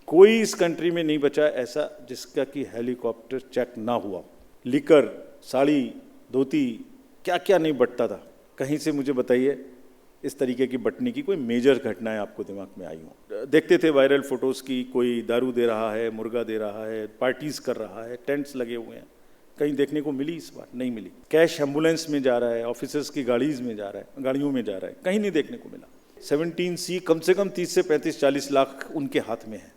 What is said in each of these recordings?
कोई इस कंट्री में नहीं बचा ऐसा जिसका कि हेलीकॉप्टर चेक ना हुआ। लिकर, साड़ी, धोती, क्या क्या नहीं बटता था। कहीं से मुझे बताइए इस तरीके की बटने की कोई मेजर घटनाएं आपको दिमाग में आई हो। देखते थे वायरल फोटोज़ की, कोई दारू दे रहा है, मुर्गा दे रहा है, पार्टीज़ कर रहा है, टेंट्स लगे हुए हैं। कहीं देखने को मिली? इस बार नहीं मिली। कैश एम्बुलेंस में जा रहा है, ऑफिसर्स की गाड़ीज में जा रहा है, गाड़ियों में जा रहा है, कहीं नहीं देखने को मिला। 17C कम से कम 30 से 35-40 लाख उनके हाथ में है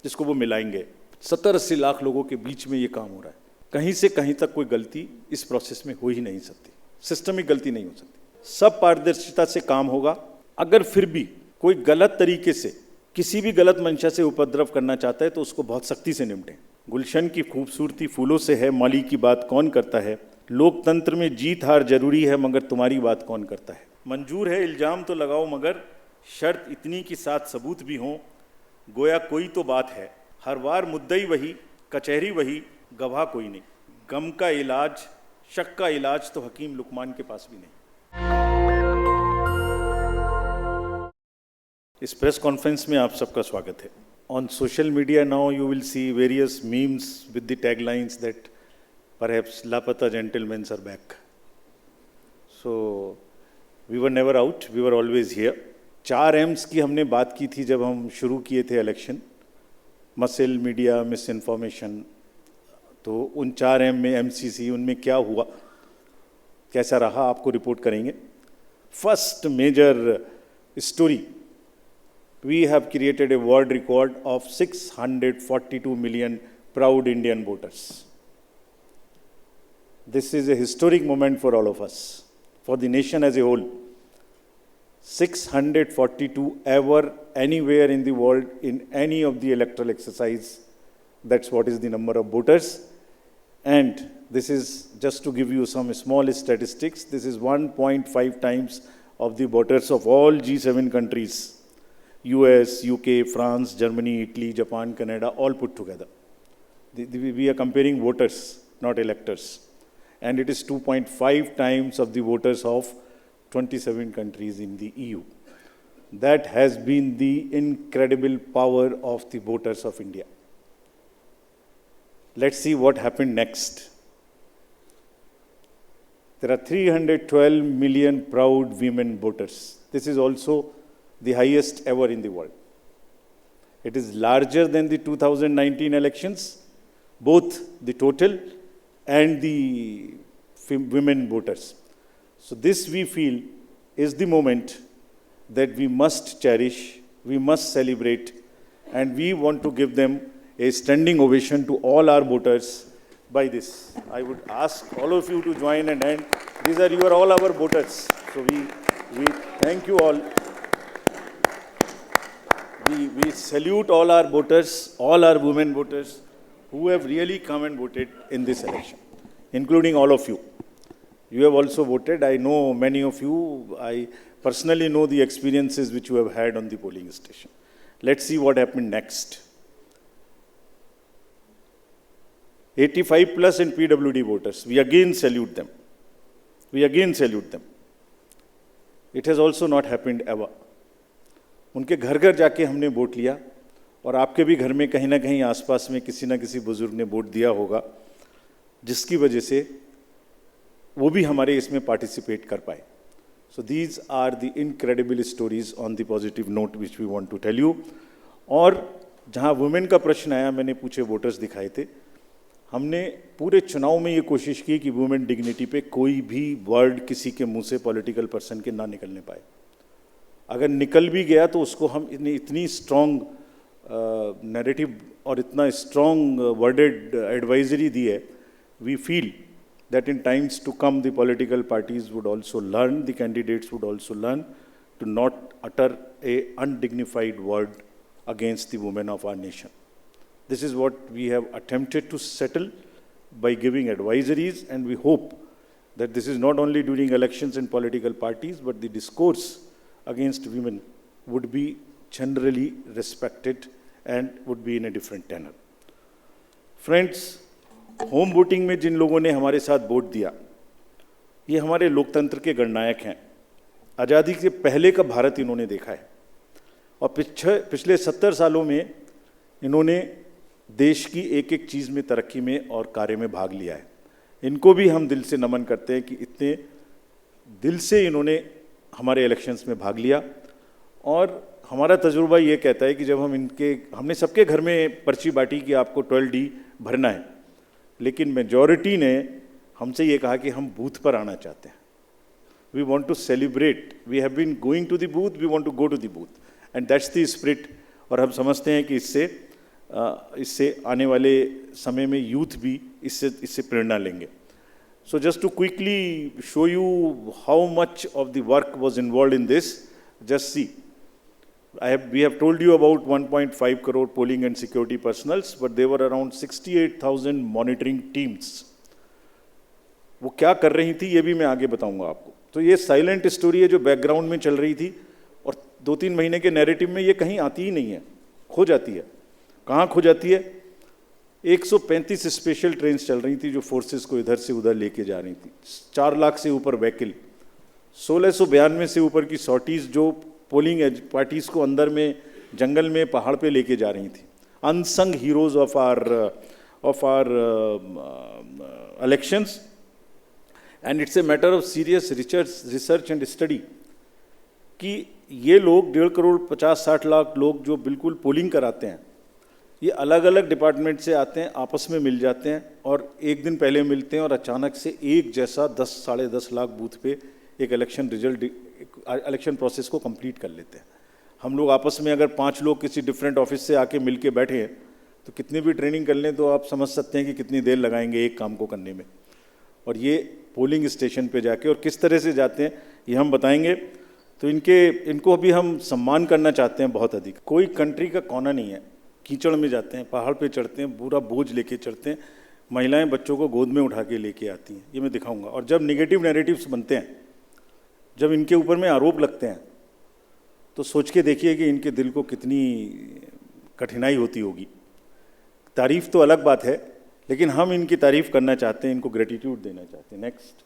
जिसको वो मिलाएंगे। 70-80 लाख लोगों के बीच में ये काम हो रहा है। कहीं से कहीं तक कोई गलती इस प्रोसेस में हो ही नहीं सकती, सिस्टमिक गलती नहीं हो सकती। सब पारदर्शिता से काम होगा। अगर फिर भी कोई गलत तरीके से किसी भी गलत मंशा से उपद्रव करना चाहता है तो उसको बहुत सख्ती से निपटें। गुलशन की खूबसूरती फूलों से है, माली की बात कौन करता है। लोकतंत्र में जीत हार जरूरी है, मगर तुम्हारी बात कौन करता है। मंजूर है इल्जाम तो लगाओ, मगर शर्त इतनी कि साथ सबूत भी हों। गोया कोई तो बात है, हर बार मुद्दई वही, कचहरी वही, गवाह कोई नहीं। गम का इलाज, शक का इलाज तो हकीम लुकमान के पास भी नहीं। इस प्रेस कॉन्फ्रेंस में आप सबका स्वागत है। On social media now you will see various memes with the taglines that perhaps Lapata gentlemen are back. So we were never out, we were always here. 4 M's की हमने बात की थी जब हम शुरू किए थे election, muscle, media, miss information. तो उन 4 M में MCC, उनमें क्या हुआ, कैसा रहा, आपको रिपोर्ट करेंगे। First major story, we have created a world record of 642 million proud Indian voters. This is a historic moment for all of us, for the nation as a whole. 642 ever, anywhere in the world, in any of the electoral exercise. That's what is the number of voters. And this is just to give you some small statistics. This is 1.5 times of the voters of all G7 countries. US, UK, France, Germany, Italy, Japan, Canada, all put together. We are comparing voters, not electors. And it is 2.5 times of the voters of 27 countries in the EU. That has been the incredible power of the voters of India. Let's see what happened next. There are 312 million proud women voters. This is also the highest ever in the world. It is larger than the 2019 elections, both the total and the women voters. So this, we feel, is the moment that we must cherish, we must celebrate, and we want to give them a standing ovation to all our voters by this. I would ask all of you to join and end. These are all our voters. So we thank you all. We salute all our voters, all our women voters who have really come and voted in this election, including all of you. You have also voted. I know many of you. I personally know the experiences which you have had on the polling station. Let's see what happened next. 85 plus in PWD voters. We again salute them. We again salute them. It has also not happened ever. उनके घर घर जाके हमने vote लिया, और आपके भी घर में कहीं ना कहीं आसपास में किसी ना किसी बुजुर्ग ने वोट दिया होगा, जिसकी वजह से वो भी हमारे इसमें पार्टिसिपेट कर पाए। So these are the incredible stories on the positive note which we want to tell you. और जहाँ वुमेन का प्रश्न आया, मैंने पूछे वोटर्स दिखाए थे। हमने पूरे चुनाव में ये कोशिश की कि वुमेन डिग्निटी पे कोई भी वर्ड किसी के मुंह से पॉलिटिकल पर्सन के ना निकलने पाए। अगर निकल भी गया तो उसको हम इतनी स्ट्रॉन्ग नैरेटिव और इतना स्ट्रॉन्ग वर्डेड एडवाइजरी दी है। We feel that in times to come the political parties would also learn, the candidates would also learn to not utter a undignified word against the women of our nation. This is what we have attempted to settle by giving advisories, and we hope that this is not only during elections and political parties, but the discourse against women would be generally respected and would be in a different tenor. Friends, home voting में जिन लोगों ने हमारे साथ vote दिया, ये हमारे लोकतंत्र के गणनायक हैं। आज़ादी के पहले का भारत इन्होंने देखा है, और पिछले 70 सालों में इन्होंने देश की एक एक चीज़ में, तरक्की में और कार्य में भाग लिया है। इनको भी हम दिल से नमन करते हैं कि इतने दिल से इन्होंने हमारे इलेक्शंस में भाग लिया। और हमारा तजुर्बा ये कहता है कि जब हमने सबके घर में पर्ची बांटी कि आपको 12D भरना है, लेकिन मेजॉरिटी ने हमसे ये कहा कि हम बूथ पर आना चाहते हैं। We want to celebrate, we have been going to the booth, we want to go to the booth, and that's the spirit. और हम समझते हैं कि इससे आने वाले समय में यूथ भी इससे प्रेरणा लेंगे। So just to quickly show you how much of the work was involve in this, just see, we have told you about 1.5 crore polling and security personals, but there were around 68,000 monitoring teams. वो क्या कर रही थी ये भी मैं आगे बताऊंगा आपको। तो ये साइलेंट स्टोरी है जो बैकग्राउंड में चल रही थी, और 2-3 महीने के नैरेटिव में ये कहीं आती ही नहीं है, खो जाती है। कहाँ खो जाती है? 135 स्पेशल ट्रेन चल रही थी जो फोर्सेस को इधर से उधर लेके जा रही थी। 4 लाख से ऊपर व्हीकल, 1692 से ऊपर की सॉर्टीज जो पोलिंग पार्टीज को अंदर में जंगल में पहाड़ पे लेके जा रही थी। Unsung heroes of our elections, and it's a matter of serious research and study कि ये लोग 1.5 करोड़ 50-60 लाख लोग जो बिल्कुल पोलिंग कराते हैं, ये अलग अलग डिपार्टमेंट से आते हैं, आपस में मिल जाते हैं और एक दिन पहले मिलते हैं और अचानक से एक जैसा 10-10.5 लाख बूथ पे एक इलेक्शन प्रोसेस को कंप्लीट कर लेते हैं। हम लोग आपस में अगर 5 लोग किसी डिफरेंट ऑफिस से आके मिल के बैठे हैं तो कितनी भी ट्रेनिंग कर लें तो आप समझ सकते हैं कि कितनी देर लगाएंगे एक काम को करने में। और ये पोलिंग स्टेशन पे जाके और किस तरह से जाते हैं ये हम बताएंगे। तो इनको भी हम सम्मान करना चाहते हैं बहुत अधिक। कोई कंट्री का कोना नहीं है, कीचड़ में जाते हैं, पहाड़ पे चढ़ते हैं, पूरा बोझ लेके चढ़ते हैं, महिलाएं बच्चों को गोद में उठा के लेके आती हैं, ये मैं दिखाऊंगा। और जब निगेटिव नैरेटिव्स बनते हैं, जब इनके ऊपर में आरोप लगते हैं, तो सोच के देखिए कि इनके दिल को कितनी कठिनाई होती होगी। तारीफ तो अलग बात है, लेकिन हम इनकी तारीफ करना चाहते हैं, इनको ग्रेटिट्यूड देना चाहते हैं। नेक्स्ट।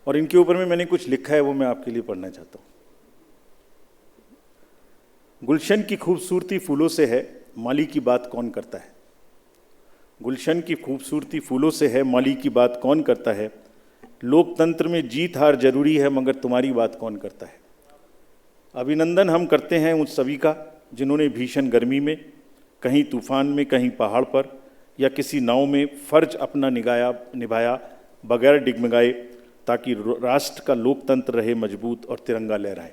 और इनके ऊपर में मैंने कुछ लिखा है, वो मैं आपके लिए पढ़ना चाहता हूँ। गुलशन की खूबसूरती फूलों से है, माली की बात कौन करता है। गुलशन की खूबसूरती फूलों से है, माली की बात कौन करता है। लोकतंत्र में जीत हार जरूरी है, मगर तुम्हारी बात कौन करता है। अभिनंदन हम करते हैं उन सभी का जिन्होंने भीषण गर्मी में, कहीं तूफान में, कहीं पहाड़ पर या किसी नाव में फर्ज अपना निभाया बगैर डिगमगाए, ताकि राष्ट्र का लोकतंत्र रहे मजबूत और तिरंगा लहराए।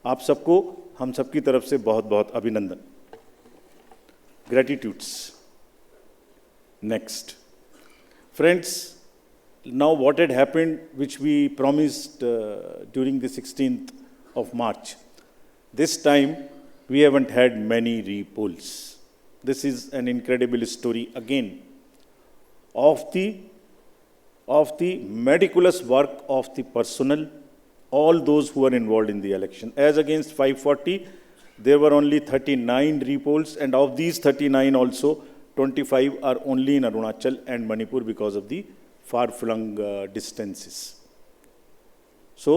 आप सबको हम सबकी तरफ से बहुत बहुत अभिनंदन। Gratitudes. Next. Friends, now what had happened, which we promised during the 16th of March, this time we haven't had many repolls. This is an incredible story again of the meticulous work of the personnel, all those who are involved in the election. As against 540, there were only 39 repolls, and of these 39 also 25 are only in Arunachal and Manipur because of the far-flung distances. So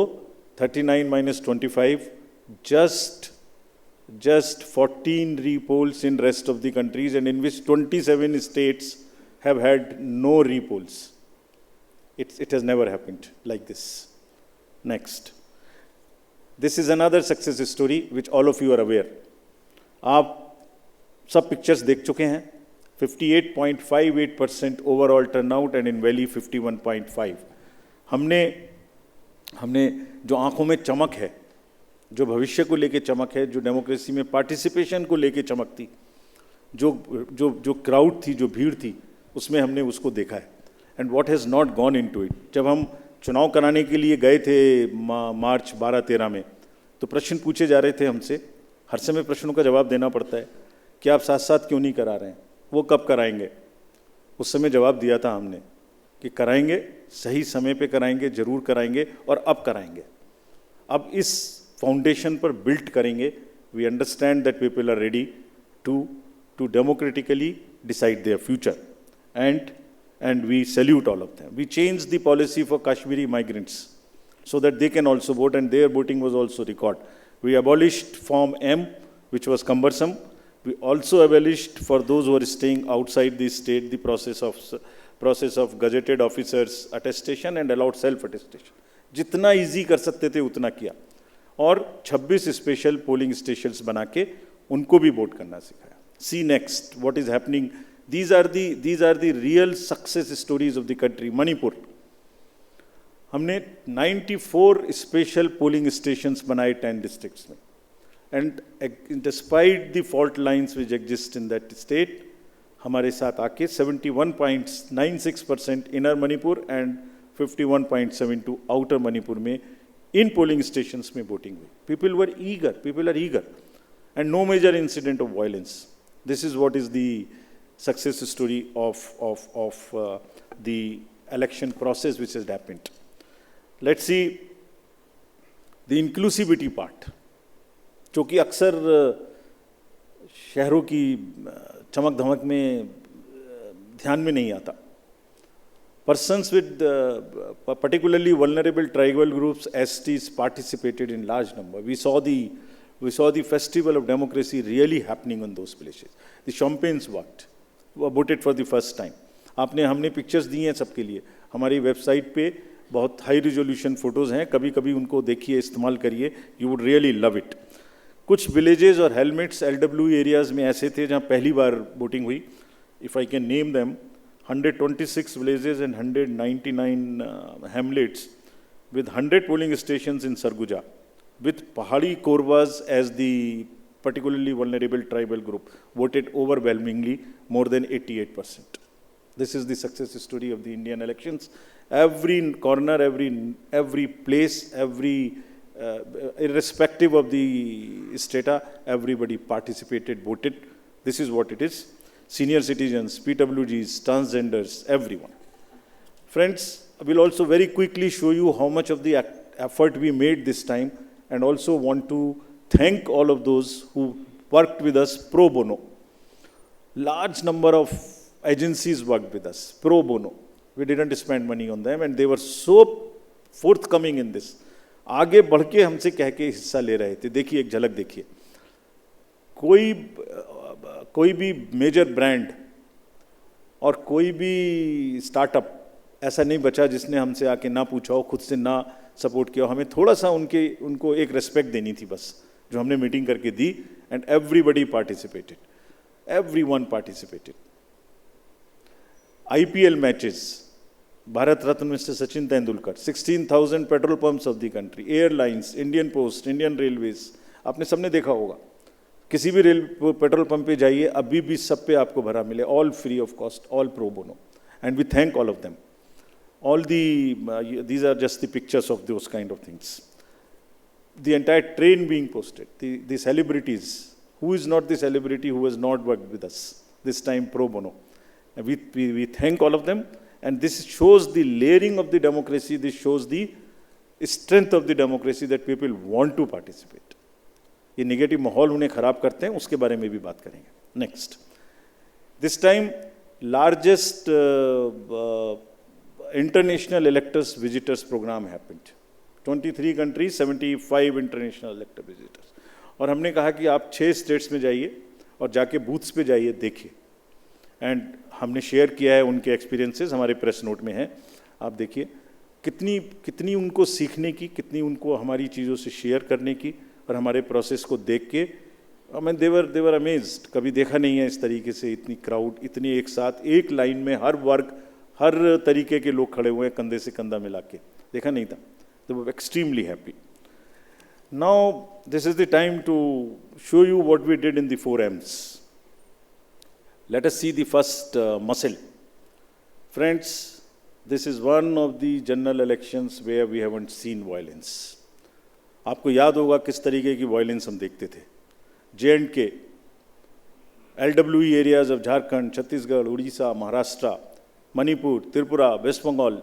39 minus 25, just 14 repolls in rest of the countries, and in which 27 states have had no repolls. It has never happened like this. Next. This is another success story which all of you are aware. आप सब pictures देख चुके हैं। 58.58% overall turnout and in valley 51.5। हमने जो आंखों में चमक है, जो भविष्य को लेके चमक है, जो डेमोक्रेसी में पार्टिसिपेशन को लेके चमक थी, जो क्राउड थी, जो भीड़ थी, उसमें हमने उसको देखा है। And what has not gone into it. जब हम चुनाव कराने के लिए गए थे मार्च 12-13 में, तो प्रश्न पूछे जा रहे थे हमसे, हर समय प्रश्नों का जवाब देना पड़ता है कि आप साथ साथ क्यों नहीं करा रहे हैं, वो कब कराएंगे। उस समय जवाब दिया था हमने कि कराएंगे, सही समय पे कराएंगे, जरूर कराएंगे और अब कराएंगे। अब इस फाउंडेशन पर बिल्ड करेंगे। We understand that people are ready to democratically decide their future, and we salute all of them. We changed the policy for Kashmiri migrants so that they can also vote, and their voting was also recorded. We abolished Form M, which was cumbersome. We also abolished for those who are staying outside the state the process of gazetted officers attestation and allowed self attestation. जितना easy कर सकते थे उतना किया, और 26 special polling stations बना के उनको भी वोट करना सिखाया. See next what is happening. These are the real success stories of the country. Manipur, हमने 94 स्पेशल पोलिंग स्टेशंस बनाए 10 डिस्ट्रिक्ट्स में, and despite the fault lines which exist in that state, हमारे साथ आके 71.96% inner Manipur and 51.72 outer Manipur में in polling stations में voting हुई. People are eager and no major incident of violence. This is what is the success story of the election process which has happened. Let's see the inclusivity part, जो कि अक्सर शहरों की चमक धमक में ध्यान में नहीं आता. Persons with particularly vulnerable tribal groups, STs, participated in large number. We saw the festival of democracy really happening in those places. The champagnes voted for the first time. हमने पिक्चर्स दी हैं सबके लिए. हमारी वेबसाइट पे बहुत high resolution photos हैं, कभी कभी उनको देखिए, इस्तेमाल करिए, you would really love it. कुछ विलेजेस और हेलमेट्स LW एरियाज़ में ऐसे थे जहाँ पहली बार वोटिंग हुई. If I can name them, 126 villages and 199 hamlets with 100 polling stations in Sarguja, with Pahadi Korwas as the particularly vulnerable tribal group, voted overwhelmingly, more than 88%. This is the success story of the Indian elections. Every corner, every place, irrespective of the strata, everybody participated, voted. This is what it is. Senior citizens, PWGs, transgenders, everyone. Friends, I will also very quickly show you how much of the effort we made this time, and also want to thank all of those who worked with us pro bono. Large number of agencies worked with us pro bono. We didn't spend money on them, and they were so forthcoming in this. आगे बढ़ के हमसे कह के हिस्सा ले रहे थे. देखिए, एक झलक देखिए. कोई भी मेजर ब्रांड और कोई भी स्टार्टअप ऐसा नहीं बचा जिसने हमसे आके ना पूछा हो, खुद से ना सपोर्ट किया हो. हमें थोड़ा सा उनको एक रिस्पेक्ट देनी थी बस, जो हमने मीटिंग करके दी. And everybody participated, everyone participated. IPL matches, Bharat Ratna mister Sachin Tendulkar, 16,000 petrol pumps of the country, airlines, Indian post, Indian railways, आपने सबने देखा होगा. किसी भी पेट्रोल पंप पे जाइए, अभी भी सब पे आपको भरा मिले, all free of cost, all pro bono, and we thank all of them. All these are just the pictures of those kind of things. The entire train being posted, the celebrities. Who is not the celebrity who has not worked with us this time pro bono? And we thank all of them, and this shows the layering of the democracy. This shows the strength of the democracy, that people want to participate. ये negative माहौल उन्हें खराब करते हैं, उसके बारे में भी बात करेंगे. Next, this time largest international electors visitors programme happened. 23 countries, 75 international elector visitors. और हमने कहा कि आप 6 स्टेट्स में जाइए और जाके बूथ्स पे जाइए, देखिए. एंड हमने शेयर किया है उनके एक्सपीरियंसेस, हमारे प्रेस नोट में है, आप देखिए. कितनी उनको सीखने की, कितनी उनको हमारी चीज़ों से शेयर करने की, और हमारे प्रोसेस को देख के मैं देवर अमेज्ड. कभी देखा नहीं है इस तरीके से इतनी क्राउड, इतनी एक साथ एक लाइन में, हर वर्ग, हर तरीके के लोग खड़े हुए हैं, कंधे से कंधा मिला के. देखा नहीं था. They were extremely happy. Now this is the time to show you what we did in the 4 M's. Let us see the first muscle. Friends, this is one of the general elections where we haven't seen violence. आपको याद होगा किस तरीके की violence हम देखते थे. J&K, LWE areas of Jharkhand, Chhattisgarh, Orissa, Maharashtra, Manipur, Tripura, West Bengal.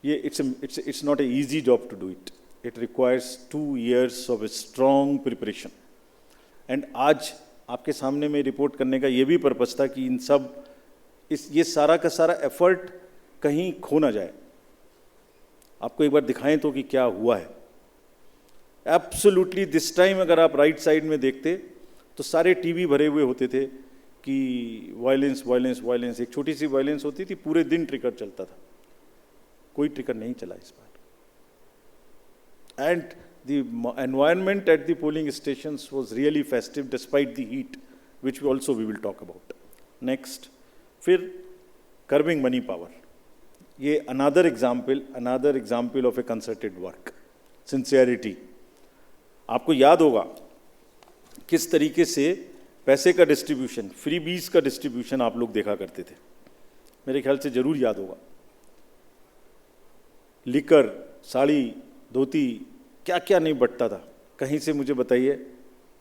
ये it's not an easy job to do it. It requires 2 years of a strong preparation. And आज आपके सामने में रिपोर्ट करने का ये भी पर्पस था कि ये सारा का सारा एफर्ट कहीं खो ना जाए. आपको एक बार दिखाएं तो कि क्या हुआ है. एब्सोल्युटली दिस टाइम अगर आप राइट साइड में देखते तो सारे टीवी भरे हुए होते थे कि वायलेंस वायलेंस वायलेंस, एक छोटी सी वायलेंस होती थी, पूरे दिन ट्रिगर चलता था। कोई ट्रिगर नहीं चला इस बार। And the environment at the polling stations was really festive despite the heat, which we will talk about. Next, फिर curbing money power. ये another example of a concerted work. Sincerity. आपको याद होगा किस तरीके से पैसे का डिस्ट्रीब्यूशन, फ्री बीज का डिस्ट्रीब्यूशन आप लोग देखा करते थे, मेरे ख्याल से जरूर याद होगा। लिकर, साड़ी, धोती, क्या क्या नहीं बटता था। कहीं से मुझे बताइए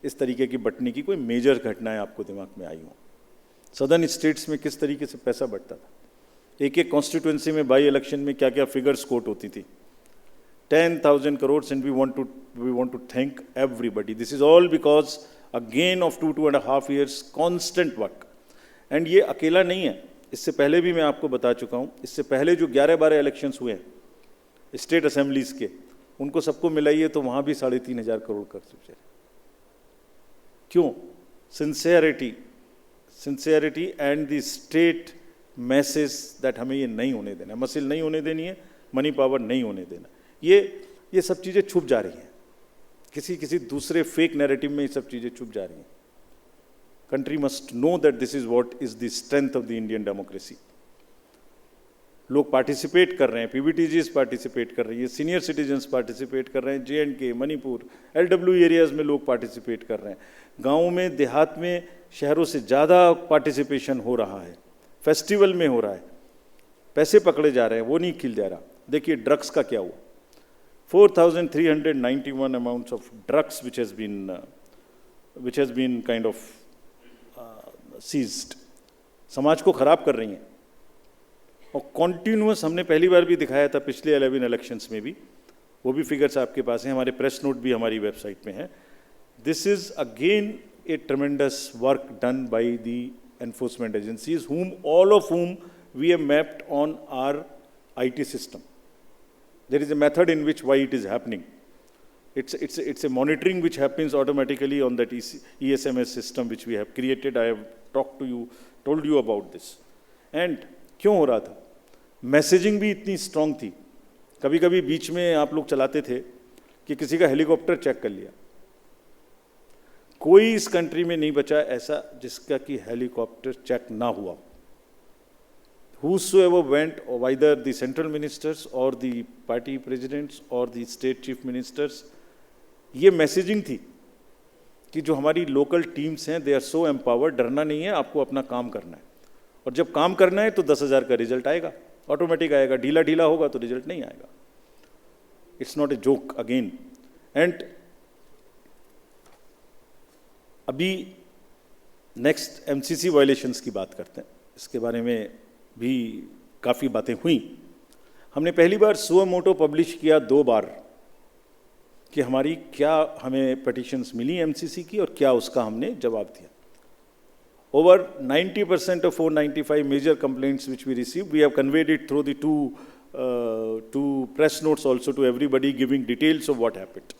इस तरीके की बटने की कोई मेजर घटनाएं आपको दिमाग में आई हो। सदर्न स्टेट्स में किस तरीके से पैसा बटता था, एक एक कॉन्स्टिट्यूएंसी में बाई इलेक्शन में क्या क्या फिगर्स कोट होती थी। 10,000 crores and we want to thank everybody. This is all because again of 2.5 years constant work. And ये अकेला नहीं है, इससे पहले भी मैं आपको बता चुका हूँ। इससे पहले जो 11-12 इलेक्शंस हुए हैं स्टेट असेंबलीज के, उनको सबको मिलाइए तो वहाँ भी 3,500 करोड़ कर चुके। क्यों? Sincerity and the state message that हमें ये नहीं होने देना, मसिल नहीं होने देनी है, मनी पावर नहीं होने देना। ये सब चीज़ें छुप जा रही हैं, किसी दूसरे फेक नैरेटिव में ये सब चीज़ें छुप जा रही हैं। Country must know that this is what is the strength of the Indian democracy. लोग पार्टिसिपेट कर रहे हैं, पीबीटीजीज पार्टिसिपेट कर रही है, सीनियर सिटीजन्स पार्टिसिपेट कर रहे हैं, JNK, मणिपुर, LW एरियाज में लोग पार्टिसिपेट कर रहे हैं, गाँव में, देहात में, शहरों से ज़्यादा पार्टिसिपेशन हो रहा है, फेस्टिवल में हो रहा है, पैसे पकड़े जा रहे हैं, वो नहीं खिल जा रहा। देखिए ड्रग्स का क्या हुआ, 4,391 amounts of drugs which has been kind of seized, समाज को खराब कर रही हैं। और कॉन्टिन्यूस, हमने पहली बार भी दिखाया था पिछले 11 इलेक्शंस में भी, वो भी फिगर्स आपके पास हैं, हमारे प्रेस नोट भी हमारी वेबसाइट में है। This is again A ट्रेमेंडस work done by the enforcement agencies, all of whom we have mapped on our IT system. There is a method in which why it is happening. It's a monitoring which happens automatically on that ESMS system which we have created. I have told you about this. And क्यों हो रहा था? Messaging भी इतनी strong थी। कभी कभी बीच में आप लोग चलाते थे कि किसी का हेलीकॉप्टर चेक कर लिया। कोई इस कंट्री में नहीं बचा ऐसा जिसका कि हेलीकॉप्टर चेक ना हुआ। Whosoever went, or either the central ministers or the party presidents or the state chief ministers, ये मैसेजिंग थी कि जो हमारी लोकल टीम्स हैं, दे आर सो एम्पावर्ड, डरना नहीं है, आपको अपना काम करना है, और जब काम करना है तो 10,000 का रिजल्ट आएगा, ऑटोमेटिक आएगा। ढीला होगा तो रिजल्ट नहीं आएगा। It's not a joke again. And अभी नेक्स्ट MCC वायलेशंस की बात करते हैं। इसके बारे में भी काफ़ी बातें हुई। हमने पहली बार सुओ मोटो पब्लिश किया 2 बार कि हमारी क्या हमें पिटिशंस मिली MCC की और क्या उसका हमने जवाब दिया। Over 90% of 495 major complaints which we received, we have conveyed it through the two press notes also to everybody, giving details of what happened.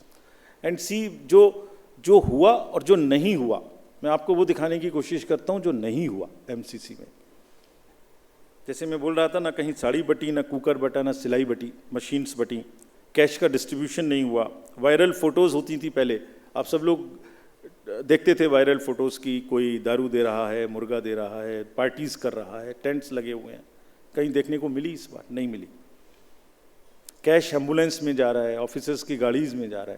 And see, जो हुआ और जो नहीं हुआ, मैं आपको वो दिखाने की कोशिश करता हूँ जो नहीं हुआ MCC में। जैसे मैं बोल रहा था ना, कहीं साड़ी बटी, ना कुकर बटा, ना सिलाई बटी, मशीन्स बटी, कैश का डिस्ट्रीब्यूशन नहीं हुआ। वायरल फोटोज़ होती थी पहले, आप सब लोग देखते थे वायरल फोटोज़ की, कोई दारू दे रहा है, मुर्गा दे रहा है, पार्टीज़ कर रहा है, टेंट्स लगे हुए हैं। कहीं देखने को मिली? इस बार नहीं मिली। कैश एम्बुलेंस में जा रहा है, ऑफिसर्स की गाड़ियों में जा रहा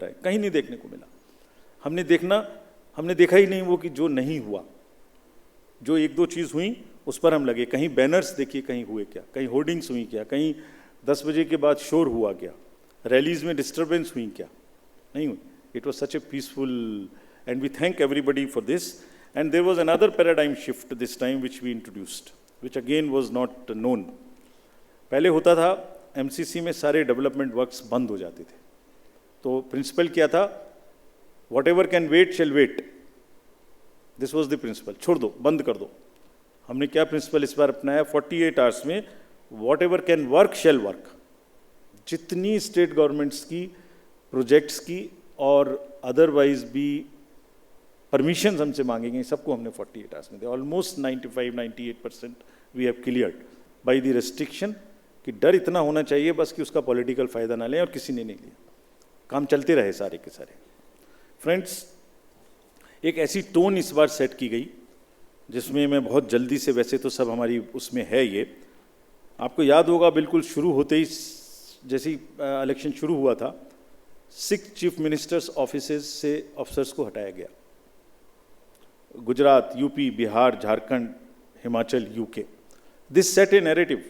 है, कहीं नहीं देखने को मिला। हमने देखा ही नहीं वो कि जो नहीं हुआ। जो 1-2 चीज़ हुई उस पर हम लगे। कहीं बैनर्स देखिए, कहीं हुए क्या, कहीं होर्डिंग्स हुई क्या, कहीं 10 बजे के बाद शोर हुआ क्या, रैलीज में डिस्टर्बेंस हुई क्या, नहीं हुई। It was such a peaceful, and we thank everybody for this. And there was another paradigm shift this time which we introduced, which again was not known. पहले होता था MCC में सारे डेवलपमेंट वर्क्स बंद हो जाते थे, तो प्रिंसिपल क्या था? Whatever can wait shall wait. This was the principal, छोड़ दो, बंद कर दो। हमने क्या प्रिंसिपल इस बार अपनाया? 48 आवर्स में whatever can work shall work. जितनी स्टेट गवर्नमेंट्स की प्रोजेक्ट्स की और अदरवाइज भी परमिशन हमसे मांगेंगे, सबको हमने 48 आवर्स में दिया। Almost 95-98% we have cleared by the restriction, कि डर इतना होना चाहिए बस कि उसका पॉलिटिकल फायदा ना लें, और किसी ने नहीं लिया, काम चलते रहे सारे के सारे। फ्रेंड्स, एक ऐसी टोन इस बार सेट की गई जिसमें मैं बहुत जल्दी से, वैसे तो सब हमारी उसमें है ये, आपको याद होगा बिल्कुल शुरू होते ही जैसे ही इलेक्शन शुरू हुआ था, 6 चीफ मिनिस्टर्स ऑफिसेज से ऑफिसर्स को हटाया गया। Gujarat, UP, Bihar, Jharkhand, Himachal, UK. This set A narrative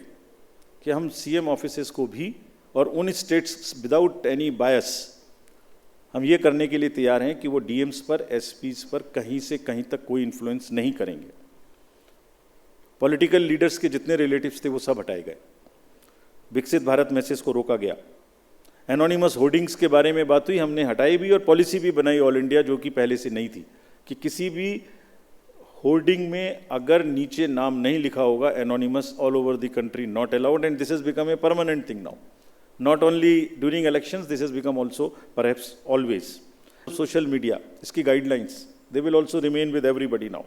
कि हम सीएम ऑफिसेज को भी, और उन स्टेट्स विदाउट एनी बायस, हम ये करने के लिए तैयार हैं कि वो डीएम्स पर, एसपीज पर कहीं से कहीं तक कोई इन्फ्लुएंस नहीं करेंगे। पॉलिटिकल लीडर्स के जितने रिलेटिव्स थे वो सब हटाए गए। विकसित भारत मैसेज को रोका गया। एनोनिमस होर्डिंग्स के बारे में बात हुई, हमने हटाई भी और पॉलिसी भी बनाई ऑल इंडिया, जो कि पहले से नहीं थी, कि किसी भी होर्डिंग में अगर नीचे नाम नहीं लिखा होगा anonymous, all over the country not allowed, and this has become a permanent thing now. Not only during elections, this has become also perhaps always. Social media, इसकी guidelines, they will also remain with everybody now.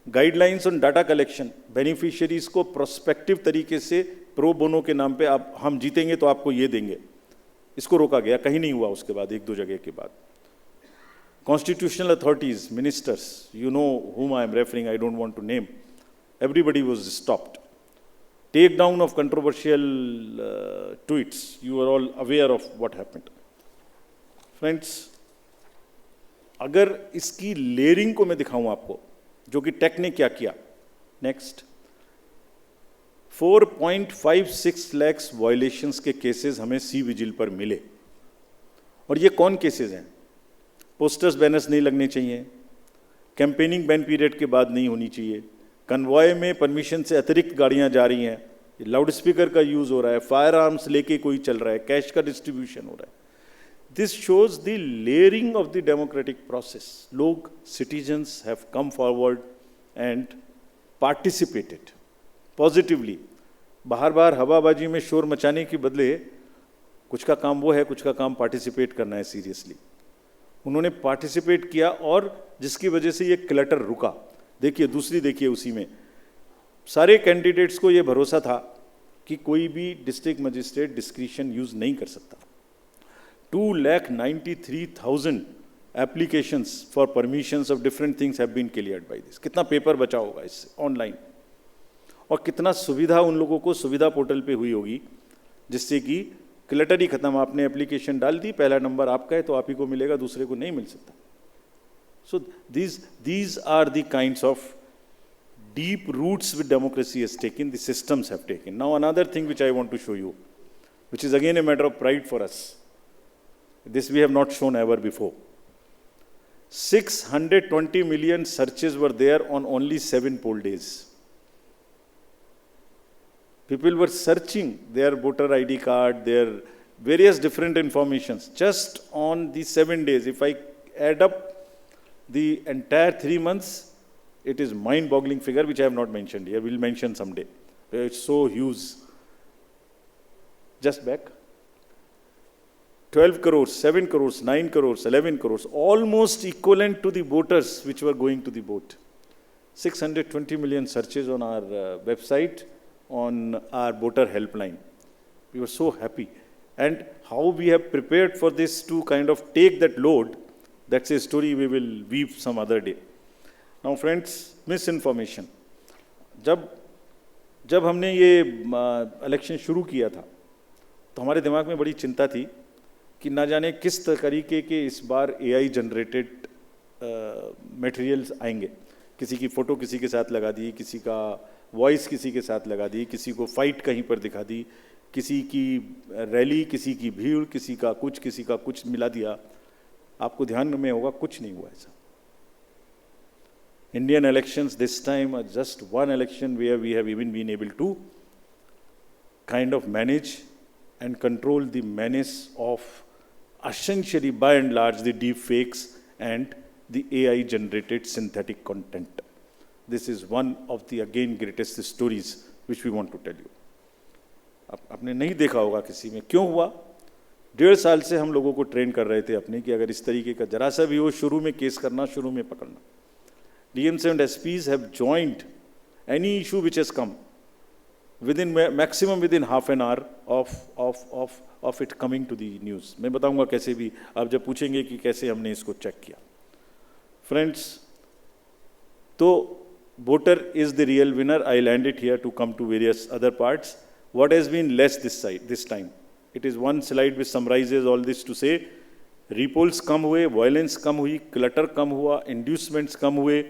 Guidelines on data collection, beneficiaries को prospective तरीके से pro bono के नाम पे आप, हम जीतेंगे तो आपको ये देंगे, इसको रोका गया, कहीं नहीं हुआ उसके बाद, 1-2 जगह के बाद। Constitutional authorities, ministers, you know whom I am referring, I don't want to name, everybody was stopped. Take down of controversial tweets. You are all aware of what happened. Friends, अगर इसकी लेयरिंग को मैं दिखाऊं आपको, जो कि take ने क्या किया, नेक्स्ट, 4.56 लाख वायलेशंस के केसेस हमें सी विजिल पर मिले। और ये कौन केसेस हैं? पोस्टर्स, बैनर्स नहीं लगने चाहिए, कैंपेनिंग बैन पीरियड के बाद नहीं होनी चाहिए, कन्वॉय में परमिशन से अतिरिक्त गाड़ियां जा रही हैं, लाउड स्पीकर का यूज हो रहा है, फायर आर्म्स लेके कोई चल रहा है, कैश का डिस्ट्रीब्यूशन हो रहा है। This shows the layering of the democratic process. लोग, citizens have come forward and participated positively. बाहर बाहर हवाबाजी में शोर मचाने के बदले कुछ का काम वो है, कुछ का काम पार्टिसिपेट करना है सीरियसली। उन्होंने पार्टिसिपेट किया और जिसकी वजह से ये क्लटर रुका। देखिए, दूसरी देखिए, उसी में सारे कैंडिडेट्स को ये भरोसा था कि कोई भी डिस्ट्रिक्ट मजिस्ट्रेट डिस्क्रिशन यूज नहीं कर सकता। 2,93,000 applications for permissions of different things have been cleared by this. कितना पेपर बचा होगा इससे ऑनलाइन, और कितना सुविधा उन लोगों को सुविधा पोर्टल पे हुई होगी, जिससे कि क्लटर ही खत्म। आपने एप्लीकेशन डाल दी, पहला नंबर आपका है तो आप ही को मिलेगा, दूसरे को नहीं मिल सकता। So these are the kinds of deep roots which democracy has taken, the systems have taken. Now another thing which I want to show you, which is again a matter of pride for us. This we have not shown ever before. 620 million searches were there on only 7 poll days. People were searching their voter ID card, their various different informations just on the 7 days. If I add up the entire 3 months, it is mind-boggling figure which I have not mentioned here. We'll mention someday. It's so huge. Just back. 12 crores, 7 crores, 9 crores, 11 crores, almost equivalent to the voters which were going to the vote. 620 million searches on our website, on our voter helpline. We were so happy. And how we have prepared for this to kind of take that load, that's a story we will weave some other day. Now friends, misinformation. जब हमने ये election शुरू किया था तो हमारे दिमाग में बड़ी चिंता थी कि ना जाने किस तरीके के इस बार AI जनरेटेड मटेरियल्स आएंगे। किसी की फ़ोटो किसी के साथ लगा दी, किसी का वॉइस किसी के साथ लगा दी, किसी को फाइट कहीं पर दिखा दी, किसी की रैली, किसी की भीड़, किसी का कुछ मिला दिया। आपको ध्यान में होगा, कुछ नहीं हुआ ऐसा। Indian elections this time are just one election where we have even been able to kind of manage and control the menace of essentially by and large the deep fakes and the AI generated synthetic content. This is one of the again greatest stories which we want to tell you. आपने नहीं देखा होगा किसी में, क्यों हुआ? 1.5 साल से हम लोगों को ट्रेन कर रहे थे अपने कि अगर इस तरीके का जरा सा भी हो, शुरू में केस करना, शुरू में पकड़ना. DMs and SPs have joined any issue which has come within maximum within half an hour of it coming to the news. मैं बताऊंगा कैसे भी, आप जब पूछेंगे कि कैसे हमने इसको चेक किया. Friends, तो voter is the real winner. I'll end it here to come to various other parts. What has been less this time? It is one slide which summarizes all this to say, repolls कम हुए, violence कम हुई, clutter कम हुआ, inducements कम हुए,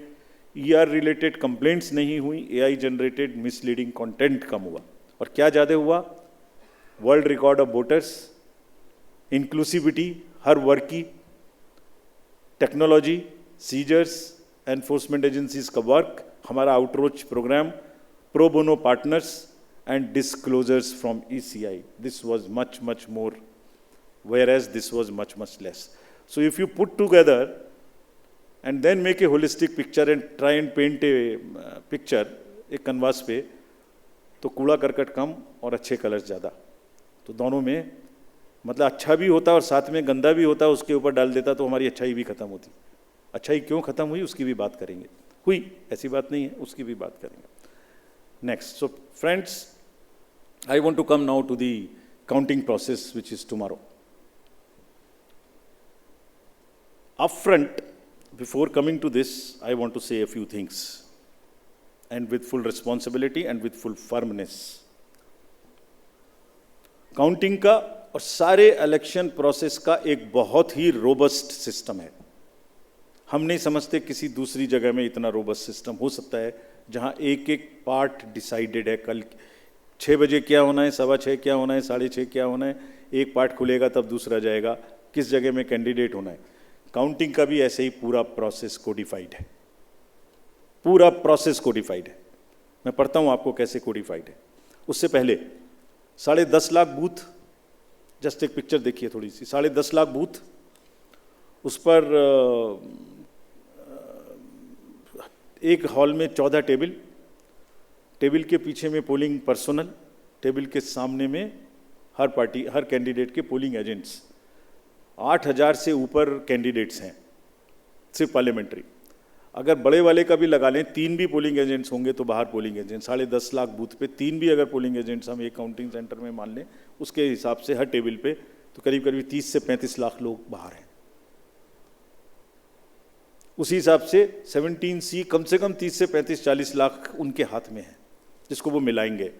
ER related complaints नहीं हुई, AI generated misleading content कम हुआ. और क्या ज़्यादा हुआ? World record of voters, inclusivity, हर वर्ग की, टेक्नोलॉजी, सीजर्स, एनफोर्समेंट एजेंसीज का वर्क, हमारा outreach programme, pro bono partners and disclosures from ECI. This was much more, whereas this was much less. So if you put together and then make a holistic picture and try and paint a picture एक canvas पे, तो कूड़ा करकट कम और अच्छे colours ज़्यादा. तो दोनों में मतलब अच्छा भी होता और साथ में गंदा भी होता, उसके ऊपर डाल देता तो हमारी अच्छाई भी खत्म होती. अच्छाई क्यों खत्म हुई उसकी भी बात करेंगे. हुई ऐसी बात नहीं है, उसकी भी बात करेंगे. Next, so friends, I want to come now to the counting process, which is tomorrow. Upfront, before coming to this, I want to say a few things, and with full responsibility and with full firmness. Counting का और सारे election process का एक बहुत ही robust system है. हम नहीं समझते किसी दूसरी जगह में इतना रोबस्ट सिस्टम हो सकता है जहां एक एक पार्ट डिसाइडेड है. कल 6 बजे क्या होना है, 6:15 क्या होना है, 6:30 क्या होना है, एक पार्ट खुलेगा तब दूसरा जाएगा, किस जगह में कैंडिडेट होना है. काउंटिंग का भी ऐसे ही पूरा प्रोसेस कोडिफाइड है. पूरा प्रोसेस कोडिफाइड है. मैं पढ़ता हूं आपको कैसे कोडिफाइड है. उससे पहले 10.5 लाख बूथ, जस्ट एक पिक्चर देखिए थोड़ी सी. 10.5 लाख बूथ, उस पर एक हॉल में 14 टेबल, टेबल के पीछे में पोलिंग पर्सनल, टेबल के सामने में हर पार्टी हर कैंडिडेट के पोलिंग एजेंट्स. 8,000 से ऊपर कैंडिडेट्स हैं सिर्फ पार्लियामेंट्री. अगर बड़े वाले का भी लगा लें, 3 भी पोलिंग एजेंट्स होंगे तो बाहर पोलिंग एजेंट. 10.5 लाख बूथ पे 3 भी अगर पोलिंग एजेंट्स हम एक काउंटिंग सेंटर में मान लें, उसके हिसाब से हर टेबल पे तो करीब 30 से 35 लाख लोग बाहर हैं. उसी हिसाब से 17C कम से कम 30 से 35-40 लाख उनके हाथ में है, जिसको वो मिलाएंगे.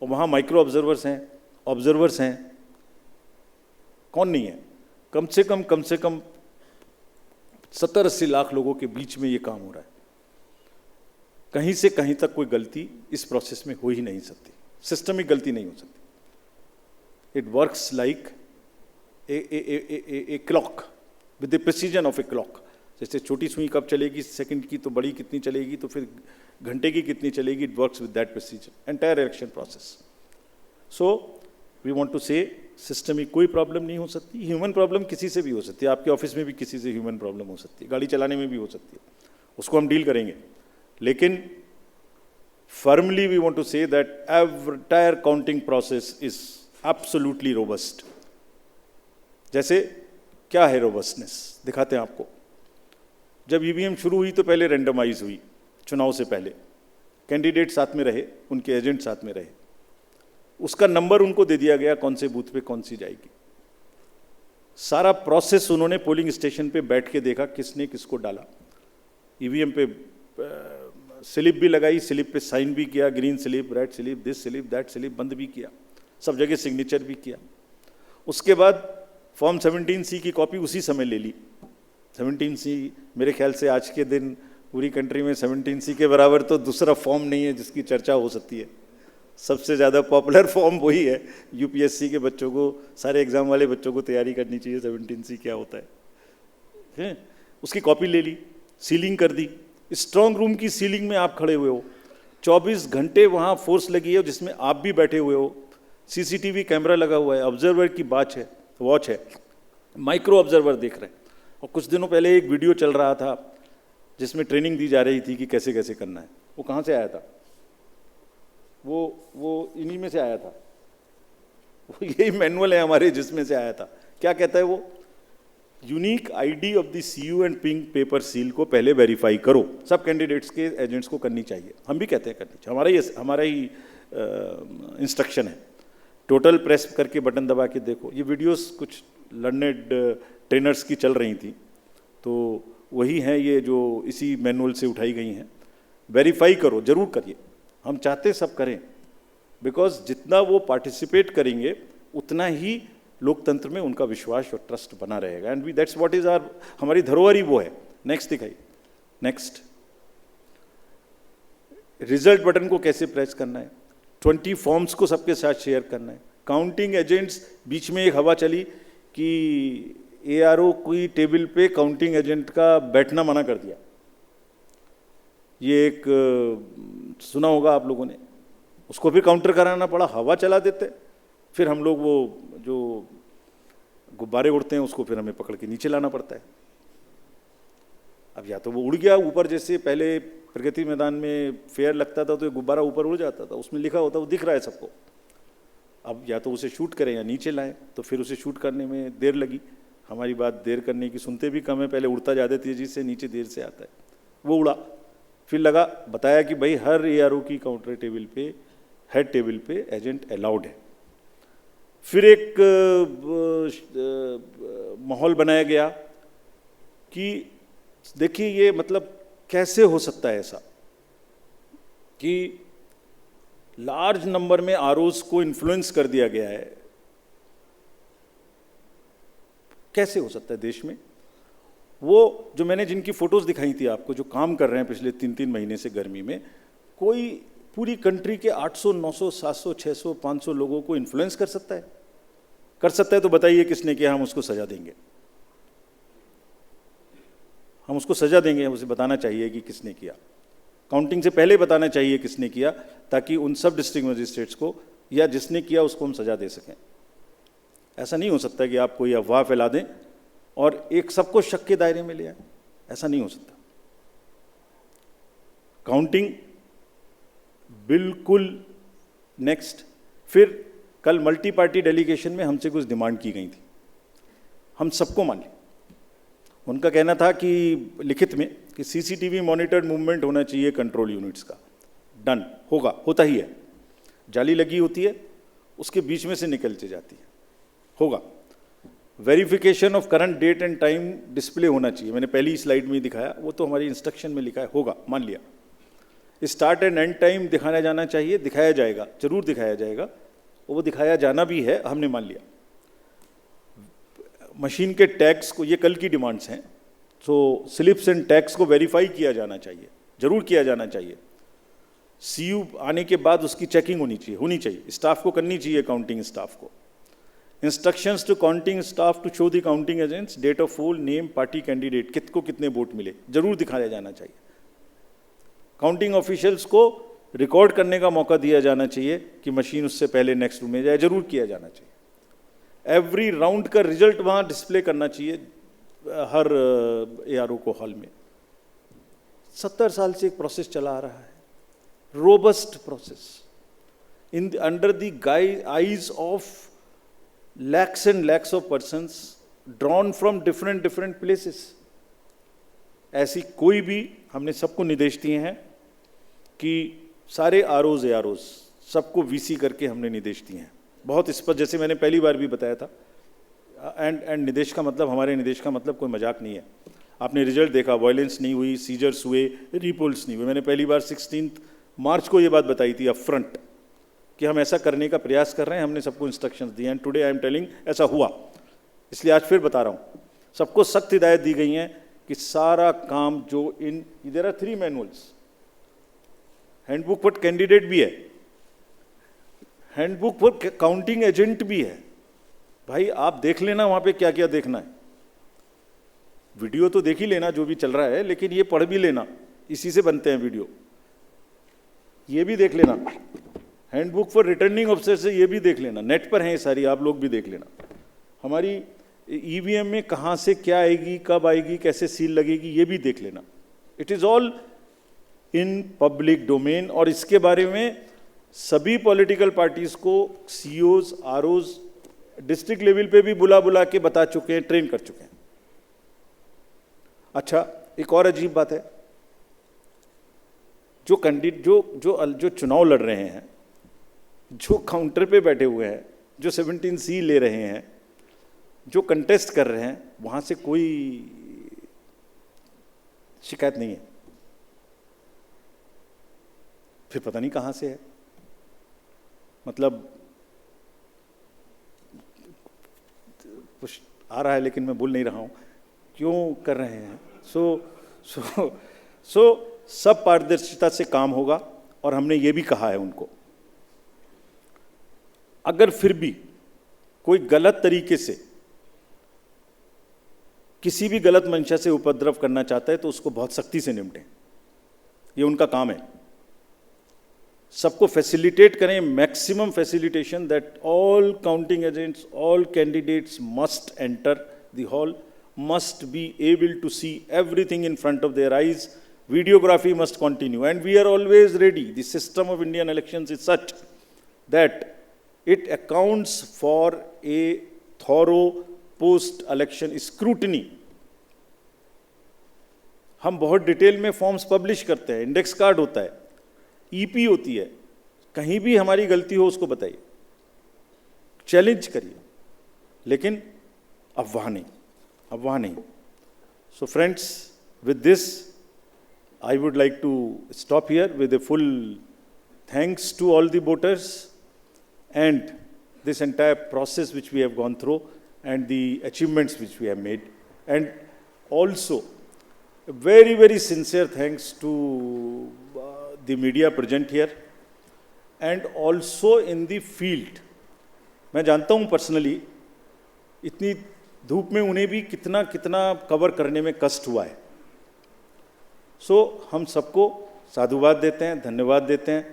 और वहाँ माइक्रो ऑब्जर्वर्स हैं. कौन नहीं है? कम से कम 70-80 लाख लोगों के बीच में ये काम हो रहा है. कहीं से कहीं तक कोई गलती इस प्रोसेस में हो ही नहीं सकती. सिस्टमिक गलती नहीं हो सकती. It works like a clock with the precision of a clock. जैसे छोटी सुई कब चलेगी सेकंड की, तो बड़ी कितनी चलेगी, तो फिर घंटे की कितनी चलेगी. It works with that precision entire election process. So we want to say system में कोई प्रॉब्लम नहीं हो सकती. ह्यूमन प्रॉब्लम किसी से भी हो सकती है. आपके ऑफिस में भी किसी से ह्यूमन प्रॉब्लम हो सकती है, गाड़ी चलाने में भी हो सकती है, उसको हम डील करेंगे. लेकिन firmly we want to say that entire counting process is absolutely robust. जैसे क्या है रोबस्टनेस, दिखाते हैं आपको. जब ईवीएम शुरू हुई तो पहले रैंडमाइज हुई. चुनाव से पहले कैंडिडेट साथ में रहे, उनके एजेंट साथ में रहे. उसका नंबर उनको दे दिया गया कौन से बूथ पे कौन सी जाएगी. सारा प्रोसेस उन्होंने पोलिंग स्टेशन पे बैठ के देखा किसने किसको डाला. ईवीएम पे स्लिप भी लगाई, स्लिप पे साइन भी किया, green slip, red slip, this slip, that slip, बंद भी किया, सब जगह सिग्नेचर भी किया. उसके बाद फॉर्म 17C की कॉपी उसी समय ले ली. 17C मेरे ख्याल से आज के दिन पूरी कंट्री में 17C के बराबर तो दूसरा फॉर्म नहीं है जिसकी चर्चा हो सकती है. सबसे ज़्यादा पॉपुलर फॉर्म वही है. यूपीएससी के बच्चों को, सारे एग्जाम वाले बच्चों को तैयारी करनी चाहिए 17C क्या होता है. उसकी कॉपी ले ली, सीलिंग कर दी. स्ट्रांग रूम की सीलिंग में आप खड़े हुए हो, 24 घंटे वहाँ फोर्स लगी है जिसमें आप भी बैठे हुए हो. सीसीटीवी कैमरा लगा हुआ है, ऑब्जर्वर की वॉच है, माइक्रो ऑब्जर्वर देख रहे हैं. और कुछ दिनों पहले एक वीडियो चल रहा था जिसमें ट्रेनिंग दी जा रही थी कि कैसे कैसे करना है. वो कहाँ से आया था? वो इन्हीं में से आया था. यही मैनुअल है हमारे जिसमें से आया था। क्या कहता है वो? Unique ID of the CU and pink paper seal को पहले वेरीफाई करो। सब कैंडिडेट्स के एजेंट्स को करनी चाहिए, हम भी कहते हैं करनी चाहिए, हमारा ही इंस्ट्रक्शन है। टोटल प्रेस करके बटन दबा के देखो। ये वीडियोस कुछ लर्नेड ट्रेनर्स की चल रही थी, तो वही हैं ये जो इसी मैनुअल से उठाई गई हैं। वेरीफाई करो, जरूर करिए, हम चाहते सब करें, बिकॉज जितना वो पार्टिसिपेट करेंगे उतना ही लोकतंत्र में उनका विश्वास और ट्रस्ट बना रहेगा। And we that's what is our, हमारी धरोहर ही वो है। नेक्स्ट दिखाइए। नेक्स्ट, रिजल्ट बटन को कैसे प्रेस करना है, 20 फॉर्म्स को सबके साथ शेयर करना है। काउंटिंग एजेंट्स, बीच में एक हवा चली कि एआरओ की टेबल पे काउंटिंग एजेंट का बैठना मना कर दिया। ये एक सुना होगा आप लोगों ने, उसको फिर काउंटर कराना पड़ा, हवा चला देते, फिर हम लोग वो जो गुब्बारे उड़ते हैं उसको फिर हमें पकड़ के नीचे लाना पड़ता है। अब या तो वो उड़ गया ऊपर, जैसे पहले प्रगति मैदान में फेयर लगता था तो एक गुब्बारा ऊपर उड़ जाता था, उसमें लिखा होता वो दिख रहा है सबको। अब या तो उसे शूट करें या नीचे लाएं, तो फिर उसे शूट करने में देर लगी। हमारी बात देर करने की सुनते भी कम है, पहले उड़ता ज़्यादा तेजी से, नीचे देर से आता है। वो उड़ा, फिर लगा, बताया कि भाई हर एआरओ की काउंटर टेबल पे, हेड टेबल पे एजेंट अलाउड है। फिर एक माहौल बनाया गया कि देखिए ये मतलब कैसे हो सकता है ऐसा कि लार्ज नंबर में आरओज को इन्फ्लुएंस कर दिया गया है, कैसे हो सकता है देश में। वो जो मैंने जिनकी फोटोज दिखाई थी आपको, जो काम कर रहे हैं पिछले 3-3 महीने से गर्मी में, कोई पूरी कंट्री के 800, 900, 700, 600, 500 लोगों को इन्फ्लुएंस कर सकता है? कर सकता है तो बताइए किसने किया, हम उसको सजा देंगे। हम उसको सजा देंगे, उसे बताना चाहिए कि किसने किया। काउंटिंग से पहले बताना चाहिए किसने किया, ताकि उन सब डिस्ट्रिक्ट मजिस्ट्रेट्स को या जिसने किया उसको हम सजा दे सकें। ऐसा नहीं हो सकता कि आप कोई अफवाह फैला दें और एक सबको शक के दायरे में ले आए, ऐसा नहीं हो सकता। काउंटिंग बिल्कुल नेक्स्ट। फिर कल मल्टी पार्टी डेलीगेशन में हमसे कुछ डिमांड की गई थी, हम सबको मान ली। उनका कहना था कि लिखित में कि सीसीटीवी मॉनिटर्ड मूवमेंट होना चाहिए कंट्रोल यूनिट्स का। डन, होगा, होता ही है। जाली लगी होती है, उसके बीच में से निकलती जाती है, होगा। Verification of current date and time display होना चाहिए, मैंने पहली स्लाइड में ही दिखाया, वो तो हमारी इंस्ट्रक्शन में लिखा है, होगा, मान लिया। स्टार्ट एंड एंड टाइम दिखाया जाना चाहिए, दिखाया जाएगा, जरूर दिखाया जाएगा, वो दिखाया जाना भी है, हमने मान लिया। मशीन के टैग्स को, ये कल की डिमांड्स हैं, तो स्लिप्स एंड टैग्स को वेरीफाई किया जाना चाहिए, जरूर किया जाना चाहिए। सीयू आने के बाद उसकी चेकिंग होनी चाहिए, स्टाफ को करनी चाहिए, काउंटिंग स्टाफ को। Instructions to counting staff to show the counting agents date of poll, name, party candidate, किसको कितने वोट मिले, जरूर दिखाया जाना चाहिए। काउंटिंग ऑफिशियल्स को रिकॉर्ड करने का मौका दिया जाना चाहिए कि मशीन उससे पहले नेक्स्ट रूम में जाए, जरूर किया जाना चाहिए। एवरी राउंड का रिजल्ट वहां डिस्प्ले करना चाहिए हर एआरओ को हॉल में। 70 साल से एक प्रोसेस चला आ रहा है, robust process, in under the eyes of lakhs and lakhs of persons drawn from different places। ऐसी कोई भी, हमने सबको निर्देश दिए हैं कि सारे आरओज एआरओज सबको वीसी करके हमने निर्देश दिए हैं, बहुत स्पष्ट, जैसे मैंने पहली बार भी बताया था। एंड निर्देश का मतलब, हमारे निर्देश का मतलब कोई मजाक नहीं है। आपने रिजल्ट देखा, वायलेंस नहीं हुई, सीजर्स हुए, रिपोल्स नहीं हुए। मैंने पहली बार 16 मार्च को ये बात बताई थी अप फ्रंट कि हम ऐसा करने का प्रयास कर रहे हैं, हमने सबको इंस्ट्रक्शंस दिए, and today I am telling ऐसा हुआ। इसलिए आज फिर बता रहा हूँ, सबको सख्त हिदायत दी गई है कि सारा काम जो there are 3 manuals, handbook for candidate भी है, हैंडबुक फॉर काउंटिंग एजेंट भी है। भाई आप देख लेना वहां पे क्या क्या देखना है, वीडियो तो देख ही लेना जो भी चल रहा है, लेकिन ये पढ़ भी लेना, इसी से बनते हैं वीडियो, ये भी देख लेना। हैंडबुक फॉर रिटर्निंग ऑफिसर से ये भी देख लेना, नेट पर है ये सारी, आप लोग भी देख लेना। हमारी ईवीएम में कहाँ से क्या आएगी, कब आएगी, कैसे सील लगेगी, ये भी देख लेना। It is all in public domain. और इसके बारे में सभी पॉलिटिकल पार्टीज को सीईओज, आरओज डिस्ट्रिक्ट लेवल पे भी बुला बुला के बता चुके हैं, ट्रेन कर चुके हैं। अच्छा, एक और अजीब बात है, जो कैंडिडेट जो चुनाव लड़ रहे हैं, जो काउंटर पे बैठे हुए हैं, जो 17C ले रहे हैं, जो कंटेस्ट कर रहे हैं, वहां से कोई शिकायत नहीं है। फिर पता नहीं कहां से है, मतलब कुछ आ रहा है लेकिन मैं बोल नहीं रहा हूं क्यों कर रहे हैं। सो सब पारदर्शिता से काम होगा, और हमने ये भी कहा है उनको, अगर फिर भी कोई गलत तरीके से किसी भी गलत मंशा से उपद्रव करना चाहता है तो उसको बहुत सख्ती से निपटें, ये उनका काम है। सबको फैसिलिटेट करें, maximum facilitation, that all counting agents, all candidates must enter the hall, must be able to see everything in front of their eyes. Videography must continue, and we are always ready. The system of Indian elections is such that it accounts for a thorough post-election scrutiny. हम बहुत detail में forms publish करते हैं, index card होता है, EP होती है, कहीं भी हमारी गलती हो उसको बताइए, चैलेंज करिए, लेकिन अफवाह नहीं। So friends, with this, I would like to stop here with a full thanks to all the voters and this entire process which we have gone through and the achievements which we have made. And also, a very, very sincere thanks to the media present here and also in the field. मैं जानता हूँ personally, इतनी धूप में उन्हें भी कितना कितना कवर करने में कष्ट हुआ है। सो हम सबको साधुवाद देते हैं, धन्यवाद देते हैं,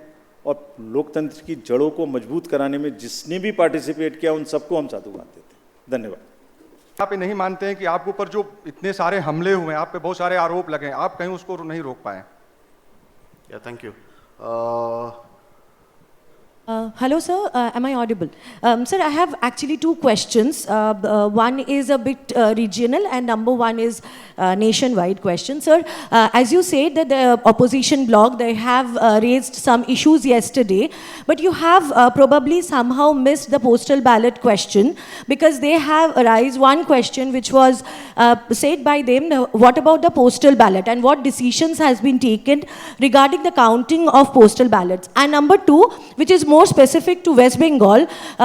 और लोकतंत्र की जड़ों को मजबूत कराने में जिसने भी पार्टिसिपेट किया उन सबको हम साधुवाद देते हैं। धन्यवाद। आप ये नहीं मानते हैं कि आपके ऊपर जो इतने सारे हमले हुए हैं, आप पे बहुत सारे आरोप लगे हैं, आप कहीं उसको नहीं रोक पाए? या thank you. Hello, sir. Am I audible? Sir, I have actually two questions. One is a bit regional, and number one is nationwide question. Sir, as you said that the opposition bloc, they have raised some issues yesterday, but you have probably somehow missed the postal ballot question, because they have raised one question which was said by them, what about the postal ballot and what decisions has been taken regarding the counting of postal ballots? And number two, which is more specific to West Bengal,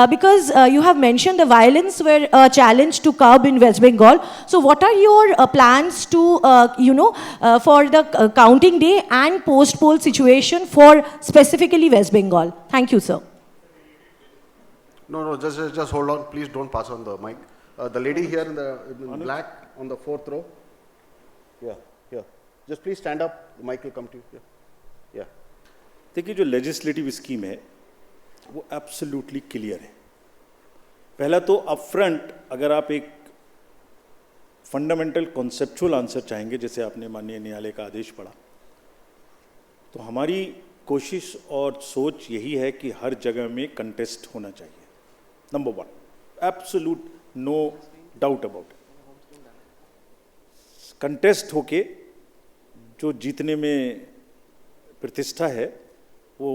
because you have mentioned the violence were a challenge to curb in West Bengal. So what are your plans to, for the counting day and post-poll situation for specifically West Bengal? Thank you, sir. No, just hold on. Please don't pass on the mic. The lady here in black on the fourth row. Yeah. Just please stand up. The mic will come to you. Yeah. देखिए, जो legislative scheme है वो absolutely clear है। पहला तो upfront, अगर आप एक फंडामेंटल कॉन्सेप्चुअल आंसर चाहेंगे, जैसे आपने माननीय न्यायालय का आदेश पढ़ा, तो हमारी कोशिश और सोच यही है कि हर जगह में कंटेस्ट होना चाहिए। Number one, absolute no doubt about it. Contest होके जो जीतने में प्रतिष्ठा है वो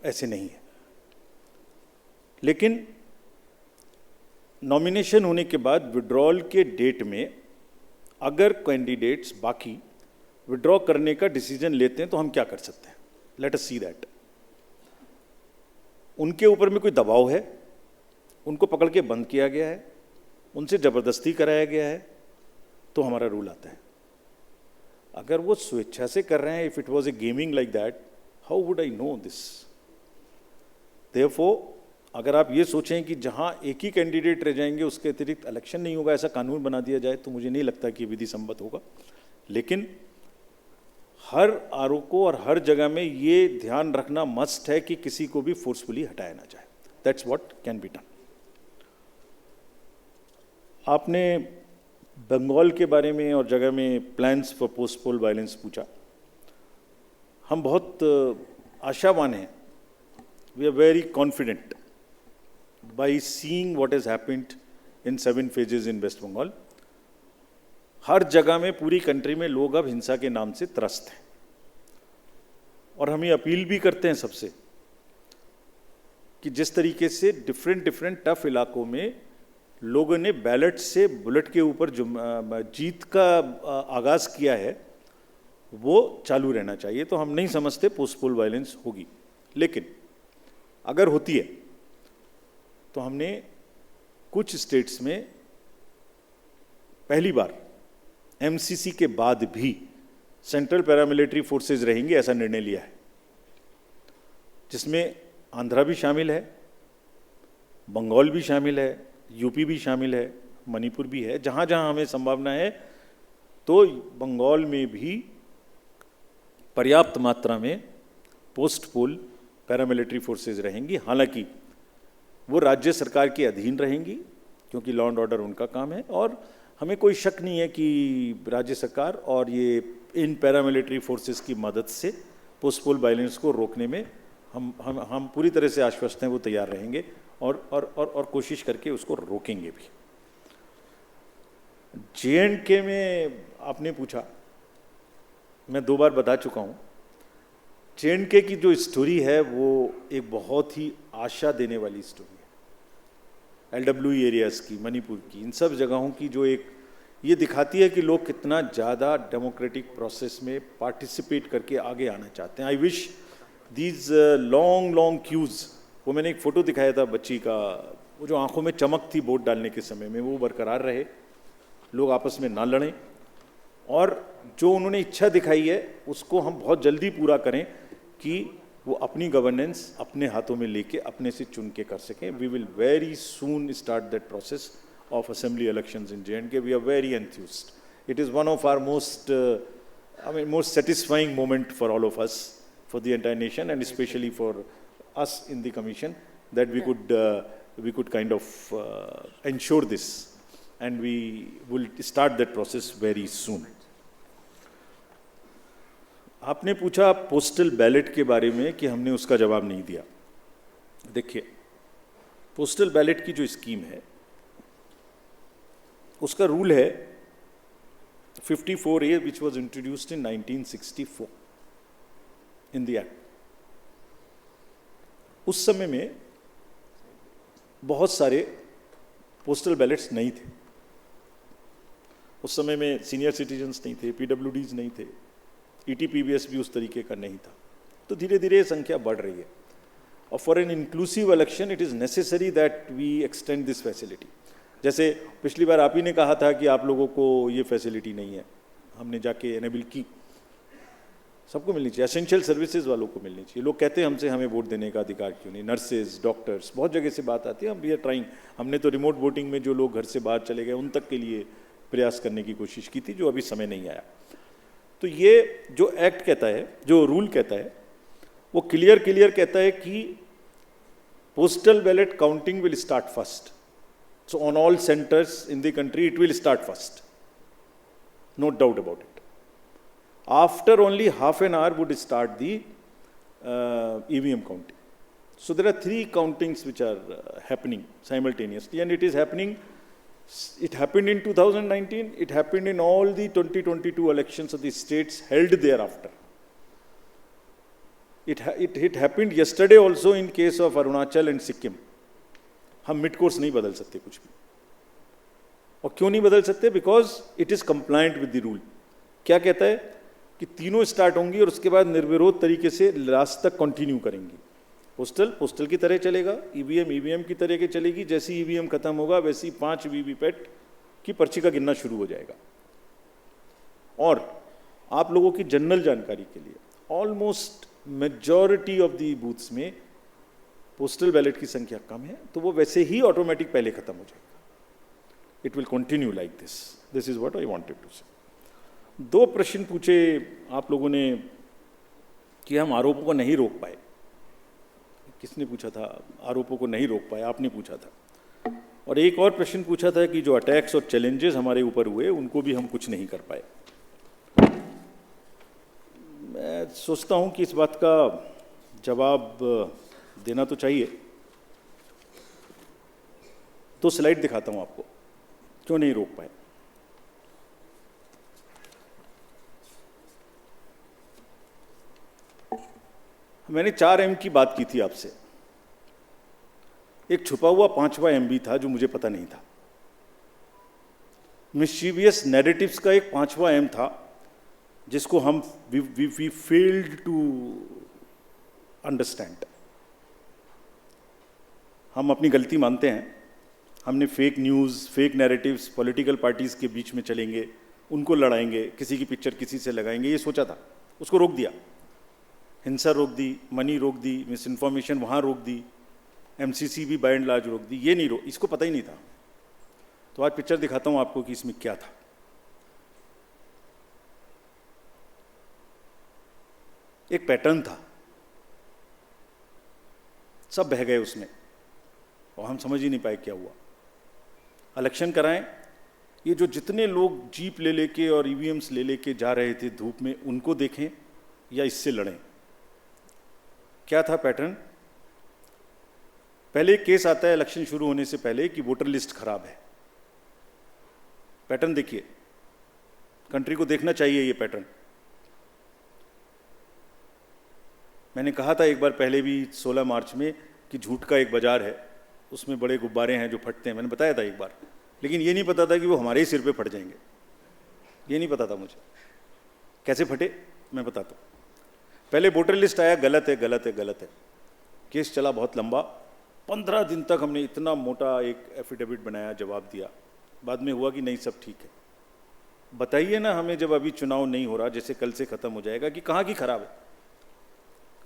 ऐसे नहीं है, लेकिन नॉमिनेशन होने के बाद विड्रॉल के डेट में अगर कैंडिडेट्स बाकी विड्रॉ करने का डिसीजन लेते हैं तो हम क्या कर सकते हैं? Let us see that. उनके ऊपर में कोई दबाव है, उनको पकड़ के बंद किया गया है, उनसे जबरदस्ती कराया गया है, तो हमारा रूल आता है। अगर वो स्वेच्छा से कर रहे हैं, if it was A gaming like that, how would I know this? Therefore अगर आप ये सोचें कि जहां एक ही कैंडिडेट रह जाएंगे उसके अतिरिक्त इलेक्शन नहीं होगा, ऐसा कानून बना दिया जाए, तो मुझे नहीं लगता कि विधि सम्मत होगा। लेकिन हर आरओ को और हर जगह में ये ध्यान रखना मस्ट है कि किसी को भी फोर्सफुली हटाया ना जाए। That's what can be done. आपने बंगाल के बारे में और जगह में plans for post pole violence पूछा। हम बहुत आशावान हैं We are very confident by seeing what has happened in 7 phases in West Bengal. हर जगह में पूरी कंट्री में लोग अब हिंसा के नाम से त्रस्त हैं और हम ये अपील भी करते हैं सबसे कि जिस तरीके से डिफरेंट टफ इलाकों में लोगों ने बैलेट से बुलेट के ऊपर जीत का आगाज किया है वो चालू रहना चाहिए। तो हम नहीं समझते पोस्ट पोल वायलेंस होगी, लेकिन अगर होती है तो हमने कुछ स्टेट्स में पहली बार एमसीसी के बाद भी सेंट्रल पैरामिलिट्री फोर्सेस रहेंगे ऐसा निर्णय लिया है, जिसमें आंध्रा भी शामिल है, बंगाल भी शामिल है, यूपी भी शामिल है, मणिपुर भी है। जहां जहां हमें संभावना है तो बंगाल में भी पर्याप्त मात्रा में पोस्ट पोल पैरामिलिट्री फोर्सेस रहेंगी। हालांकि वो राज्य सरकार के अधीन रहेंगी क्योंकि लॉ एंड ऑर्डर उनका काम है, और हमें कोई शक नहीं है कि राज्य सरकार और ये इन पैरामिलिट्री फोर्सेस की मदद से पोस्ट पोल वायलेंस को रोकने में हम पूरी तरह से आश्वस्त हैं, वो तैयार रहेंगे और कोशिश करके उसको रोकेंगे भी। JNK में आपने पूछा, मैं 2 बार बता चुका हूँ, JNK की जो स्टोरी है वो एक बहुत ही आशा देने वाली स्टोरी है। LWE एरियाज़ की, मणिपुर की, इन सब जगहों की जो एक ये दिखाती है कि लोग कितना ज़्यादा डेमोक्रेटिक प्रोसेस में पार्टिसिपेट करके आगे आना चाहते हैं। I wish these long queues, वो मैंने एक फ़ोटो दिखाया था बच्ची का, वो जो आंखों में चमक थी वोट डालने के समय में, वो बरकरार रहे, लोग आपस में ना लड़ें, और जो उन्होंने इच्छा दिखाई है उसको हम बहुत जल्दी पूरा करें कि वो अपनी गवर्नेंस अपने हाथों में लेके अपने से चुन के कर सकें। We will very soon start that process of assembly elections in JNK. We are very enthused. It is one of our most satisfying moment for all of us, for the entire nation, and especially for us in the commission, that we could kind of ensure this, and we will start that process very soon. आपने पूछा postal ballot के बारे में कि हमने उसका जवाब नहीं दिया। देखिए, पोस्टल बैलेट की जो स्कीम है उसका रूल है 54A, which was introduced in 1964 in the act. उस समय में बहुत सारे पोस्टल बैलेट्स नहीं थे। उस समय में सीनियर सिटीजन्स नहीं थे, PWDs नहीं थे, ETPBS भी उस तरीके का नहीं था। तो धीरे धीरे संख्या बढ़ रही है, और for an inclusive election it is necessary that we extend this facility. जैसे पिछली बार आप ही ने कहा था कि आप लोगों को ये फैसिलिटी नहीं है, हमने जाके एनेबल की, सबको मिलनी चाहिए, एसेंशियल सर्विसेज वालों को मिलनी चाहिए। लोग कहते हैं हमसे हमें वोट देने का अधिकार क्यों नहीं, नर्सेज, डॉक्टर्स, बहुत जगह से बात आती है। हम वी आर ट्राइंग, हमने तो रिमोट वोटिंग में जो लोग घर से बाहर चले गए उन तक के लिए प्रयास करने की कोशिश की थी, जो अभी समय नहीं आया। तो ये जो एक्ट कहता है, जो रूल कहता है, वो क्लियर कहता है कि postal ballot counting will start first. So on all centers in the country, it will start first. No doubt about it. After only half an hour would start the EVM counting. So there are 3 countings which are happening simultaneously, and it is happening. It happened in 2019. It happened in all the 2022 elections of the states held thereafter. It happened yesterday also in case of Arunachal and Sikkim. हम mid course नहीं बदल सकते कुछ भी। और क्यों नहीं बदल सकते? Because it is compliant with the rule. क्या कहता है कि तीनों स्टार्ट होंगी और उसके बाद निर्विरोध तरीके से लास्ट तक कंटिन्यू करेंगी। पोस्टल की तरह चलेगा, ईवीएम की तरह के चलेगी। जैसे ईवीएम खत्म होगा वैसे ही 5 वीवीपैट की पर्ची का गिनना शुरू हो जाएगा। और आप लोगों की जनरल जानकारी के लिए, almost majority of the booths में पोस्टल बैलेट की संख्या कम है, तो वो वैसे ही ऑटोमेटिक पहले खत्म हो जाएगा। It will continue like this. This is what I wanted to say. 2 प्रश्न पूछे आप लोगों ने कि हम आरोपों को नहीं रोक पाए। किसने पूछा था? आरोपों को नहीं रोक पाए, आपने पूछा था। और एक और प्रश्न पूछा था कि जो अटैक्स और चैलेंजेस हमारे ऊपर हुए उनको भी हम कुछ नहीं कर पाए। मैं सोचता हूं कि इस बात का जवाब देना तो चाहिए। तो स्लाइड दिखाता हूं आपको, क्यों नहीं रोक पाए। मैंने 4 M की बात की थी आपसे। एक छुपा हुआ 5वां MB था जो मुझे पता नहीं था। मिस्चीवियस नैरेटिव्स का एक 5वां M था जिसको हम वी फेल्ड टू अंडरस्टैंड। हम अपनी गलती मानते हैं। हमने fake news, fake narratives, political parties के बीच में चलेंगे, उनको लड़ाएंगे, किसी की पिक्चर किसी से लगाएंगे, ये सोचा था। उसको रोक दिया। हिंसा रोक दी, मनी रोक दी, मिस इन्फॉर्मेशन वहाँ रोक दी, MCC भी बाय एंड लार्ज रोक दी। ये नहीं इसको पता ही नहीं था। तो आज पिक्चर दिखाता हूँ आपको कि इसमें क्या था। एक पैटर्न था, सब बह गए उसमें और हम समझ ही नहीं पाए क्या हुआ। इलेक्शन कराएं, ये जो जितने लोग जीप ले लेके और EVMs ले लेके जा रहे थे धूप में, उनको देखें या इससे लड़ें। क्या था पैटर्न? पहले केस आता है इलेक्शन शुरू होने से पहले कि वोटर लिस्ट खराब है। पैटर्न देखिए, कंट्री को देखना चाहिए ये पैटर्न। मैंने कहा था एक बार पहले भी 16 मार्च में कि झूठ का एक बाजार है, उसमें बड़े गुब्बारे हैं जो फटते हैं। मैंने बताया था एक बार, लेकिन ये नहीं पता था कि वो हमारे ही सिर पे फट जाएंगे। ये नहीं पता था मुझे कैसे फटे, मैं बताता हूँ। पहले वोटर लिस्ट आया, गलत है गलत है गलत है। केस चला बहुत लंबा, 15 दिन तक हमने इतना मोटा एक एफिडेविट बनाया, जवाब दिया। बाद में हुआ कि नहीं सब ठीक है। बताइए ना हमें, जब अभी चुनाव नहीं हो रहा, जैसे कल से खत्म हो जाएगा, कि कहाँ की खराब है।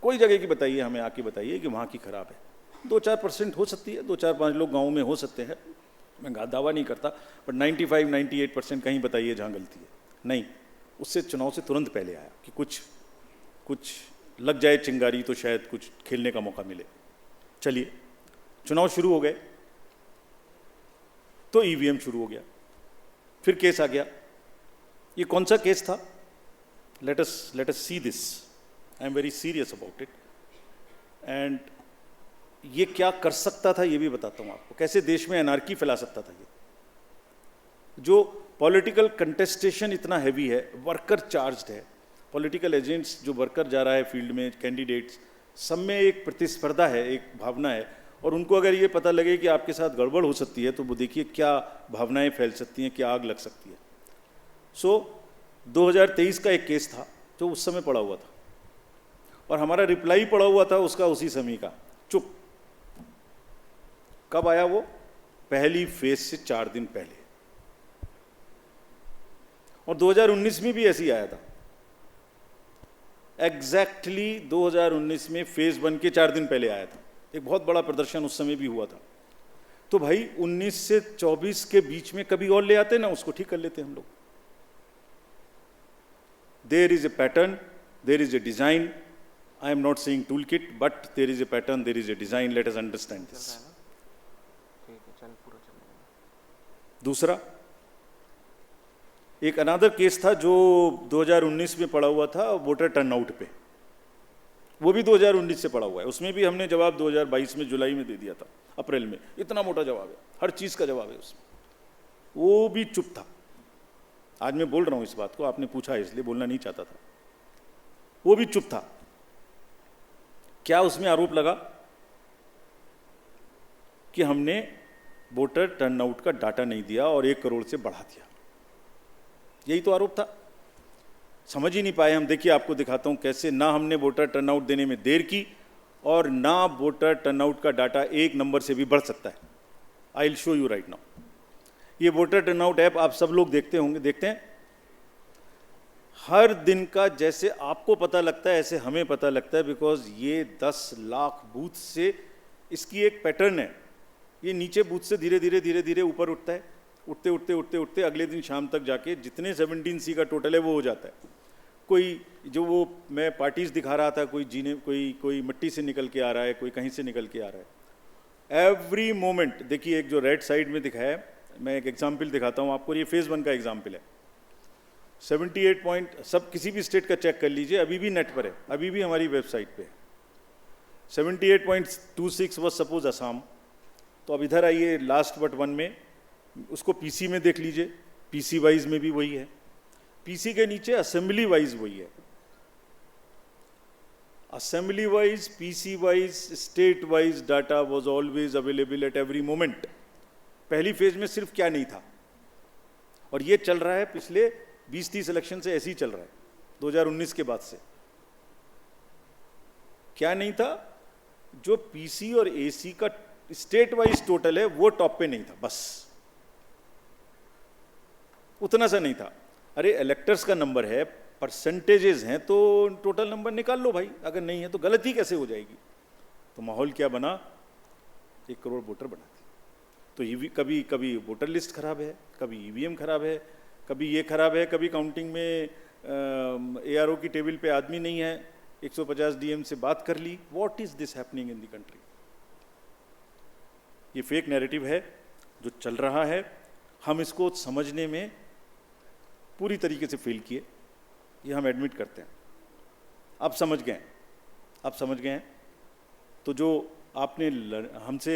कोई जगह की बताइए, हमें आके बताइए कि वहाँ की खराब है। 2-4% हो सकती है, 2-4-5 लोग गाँव में हो सकते हैं, मैं दावा नहीं करता, बट 95-98% कहीं बताइए जहाँ गलती है। नहीं, उससे चुनाव से तुरंत पहले आया कि कुछ लग जाए चिंगारी तो शायद कुछ खेलने का मौका मिले। चलिए, चुनाव शुरू हो गए तो EVM शुरू हो गया, फिर केस आ गया। ये कौन सा केस था? Let us see this. I am very serious about it. And ये क्या कर सकता था ये भी बताता हूं आपको, कैसे देश में एनार्की फैला सकता था। ये जो पॉलिटिकल कंटेस्टेशन इतना हैवी है, वर्कर चार्ज्ड है, पॉलिटिकल एजेंट्स जो वर्कर जा रहा है फील्ड में, कैंडिडेट्स, सब में एक प्रतिस्पर्धा है, एक भावना है। और उनको अगर ये पता लगे कि आपके साथ गड़बड़ हो सकती है तो वो देखिए क्या भावनाएं फैल सकती हैं, क्या आग लग सकती है। सो 2023 का एक केस था जो उस समय पड़ा हुआ था और हमारा रिप्लाई पड़ा हुआ था उसका उसी समय का, चुप। कब आया वो? पहली फेज से 4 दिन पहले। और 2019 में भी ऐसे ही आया था। एग्जैक्टली 2019 में फेज 1 के 4 दिन पहले आया था। एक बहुत बड़ा प्रदर्शन उस समय भी हुआ था। तो भाई 19 से 24 के बीच में कभी और ले आते ना, उसको ठीक कर लेते हम लोग। There is a pattern, there is a design. I am not saying tool kit, but there is a pattern, there is a design. Let us understand this. दूसरा एक अनदर केस था जो 2019 में पड़ा हुआ था, वोटर टर्नआउट पे। वो भी 2019 से पड़ा हुआ है। उसमें भी हमने जवाब 2022 में जुलाई में दे दिया था, अप्रैल में। इतना मोटा जवाब है, हर चीज का जवाब है उसमें। वो भी चुप था। आज मैं बोल रहा हूं इस बात को, आपने पूछा है इसलिए, बोलना नहीं चाहता था। वो भी चुप था। क्या उसमें आरोप लगा कि हमने वोटर टर्नआउट का डाटा नहीं दिया और 1 करोड़ से बढ़ा दिया। यही तो आरोप था। समझ ही नहीं पाए हम। देखिए आपको दिखाता हूं कैसे ना हमने वोटर टर्नआउट देने में देर की और ना वोटर टर्नआउट का डाटा 1 नंबर से भी बढ़ सकता है। I will show you right now. ये वोटर टर्नआउट ऐप आप सब लोग देखते होंगे, देखते हैं। हर दिन का जैसे आपको पता लगता है ऐसे हमें पता लगता है, बिकॉज ये 10 लाख बूथ से इसकी एक पैटर्न है। ये नीचे बूथ से धीरे धीरे ऊपर उठता है, उठते अगले दिन शाम तक जाके जितने 17C का टोटल है वो हो जाता है। कोई जो वो मैं पार्टीज दिखा रहा था, कोई मिट्टी से निकल के आ रहा है, कोई कहीं से निकल के आ रहा है। एवरी मोमेंट देखिए, एक जो रेड साइड में दिखाया है, मैं एक एग्जाम्पल दिखाता हूँ आपको। ये फेज 1 का एग्जाम्पल है। 78 पॉइंट, सब किसी भी स्टेट का चेक कर लीजिए, अभी भी नेट पर है, अभी भी हमारी वेबसाइट पे है। 78.26 was सपोज असम। तो अब इधर आइए लास्ट बट वन में, उसको पीसी में देख लीजिए, पीसी वाइज में भी वही है, पीसी के नीचे असेंबली वाइज वही है। Assembly wise, PC wise, state wise data was always available at every moment. पहली फेज में सिर्फ क्या नहीं था, और ये चल रहा है पिछले 20-30 इलेक्शन से, ऐसे ही चल रहा है 2019 के बाद से। क्या नहीं था? जो पीसी और एसी का स्टेट वाइज टोटल है वो टॉप पे नहीं था, बस उतना सा नहीं था। अरे इलेक्टर्स का नंबर है, परसेंटेजेस हैं, तो टोटल नंबर निकाल लो भाई, अगर नहीं है तो गलती कैसे हो जाएगी? तो माहौल क्या बना? 1 करोड़ वोटर बना दिए। तो कभी कभी वोटर लिस्ट खराब है, कभी ईवीएम खराब है, कभी ये खराब है, कभी काउंटिंग में एआरओ की टेबल पे आदमी नहीं है, 150 डीएम से बात कर ली। What is this happening in the country? ये फेक नैरेटिव है जो चल रहा है। हम इसको समझने में पूरी तरीके से फेल किए, ये हम एडमिट करते हैं। अब समझ गए, अब समझ गए हैं। तो जो आपने हमसे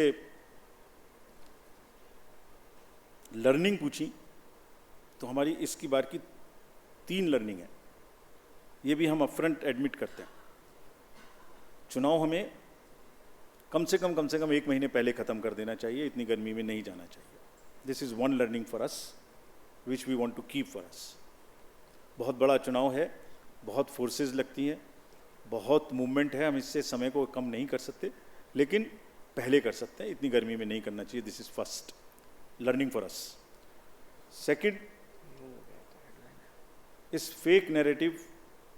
लर्निंग पूछी, तो हमारी इसकी बार की 3 लर्निंग है, ये भी हम अपफ्रंट एडमिट करते हैं। चुनाव हमें कम से कम 1 महीने पहले ख़त्म कर देना चाहिए, इतनी गर्मी में नहीं जाना चाहिए। This is one learning for us which we want to keep for us. बहुत बड़ा चुनाव है, बहुत फोर्सेस लगती हैं, बहुत मूवमेंट है, हम इससे समय को कम नहीं कर सकते, लेकिन पहले कर सकते हैं, इतनी गर्मी में नहीं करना चाहिए। This is first learning for us. Second, इस फेक नैरेटिव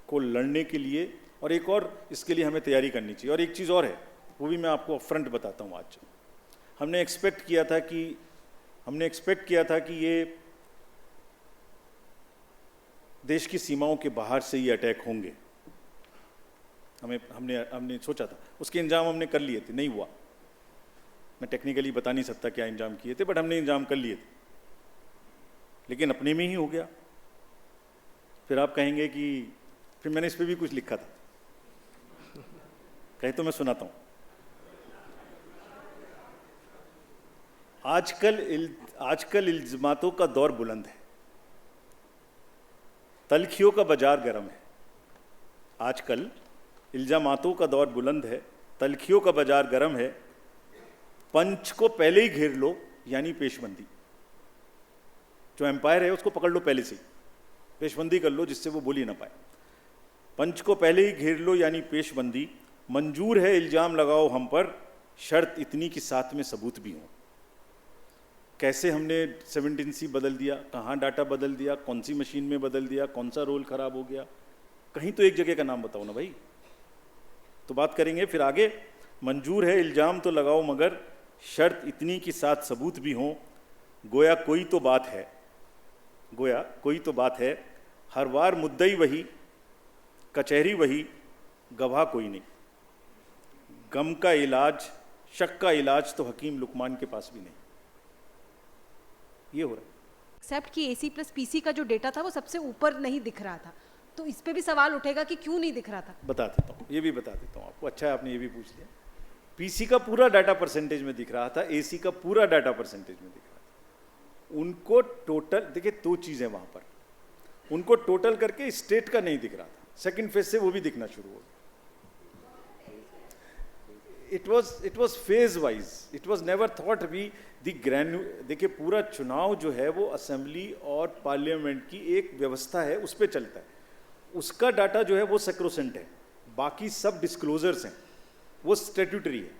को लड़ने के लिए, और एक और इसके लिए हमें तैयारी करनी चाहिए। और एक चीज़ और है, वो भी मैं आपको फ्रंट बताता हूँ। आज हमने एक्सपेक्ट किया था कि ये देश की सीमाओं के बाहर से ये अटैक होंगे, हमने सोचा था, उसके इंतजाम हमने कर लिए थे, नहीं हुआ। मैं टेक्निकली बता नहीं सकता क्या इंतजाम किए थे, बट हमने इंतजाम कर लिए थे, लेकिन अपने में ही हो गया। फिर आप कहेंगे कि फिर मैंने इस पर भी कुछ लिखा था, कहे तो मैं सुनाता हूं। आजकल इल्जामातों का दौर बुलंद है, तलखियों का बाजार गर्म है। आजकल इल्जामातों का दौर बुलंद है, तलखियों का बाजार गर्म है। पंच को पहले ही घेर लो, यानी पेशबंदी। जो एम्पायर है उसको पकड़ लो पहले से ही, पेशबंदी कर लो जिससे वो बोल ही ना पाए। पंच को पहले ही घेर लो यानी पेशबंदी। मंजूर है इल्जाम लगाओ हम पर, शर्त इतनी कि साथ में सबूत भी हो। कैसे हमने 17C बदल दिया, कहाँ डाटा बदल दिया, कौन सी मशीन में बदल दिया, कौन सा रोल खराब हो गया, कहीं तो एक जगह का नाम बताओ ना भाई। तो बात करेंगे फिर आगे। मंजूर है इल्जाम तो लगाओ मगर शर्त इतनी कि साथ सबूत भी हों। गोया कोई तो बात है, गोया कोई तो बात है। हर बार मुद्दई वही, कचहरी वही, गवाह कोई नहीं। गम का इलाज, शक का इलाज तो हकीम लुकमान के पास भी नहीं। ये हो रहा है। एक्सेप्ट कि AC प्लस PC का जो डेटा था वो सबसे ऊपर नहीं दिख रहा था, तो इस पे भी सवाल उठेगा कि क्यों नहीं दिख रहा था। बता देता हूँ, ये भी बता देता हूँ आपको। अच्छा है आपने ये भी पूछ लिया। PC का पूरा डाटा परसेंटेज में दिख रहा था, AC का पूरा डाटा परसेंटेज में दिख रहा था। उनको टोटल, देखिए 2 चीज़ें वहाँ पर, उनको टोटल करके स्टेट का नहीं दिख रहा था। सेकेंड फेज से वो भी दिखना शुरू हो गया। It was phase wise. It was never thought we the देखिए पूरा चुनाव जो है वो असेंबली और पार्लियामेंट की एक व्यवस्था है, उस पर चलता है। उसका डाटा जो है वो सेक्रोसेंट है, बाकी सब डिस्क्लोजर्स हैं, वो स्टैट्यूटरी है।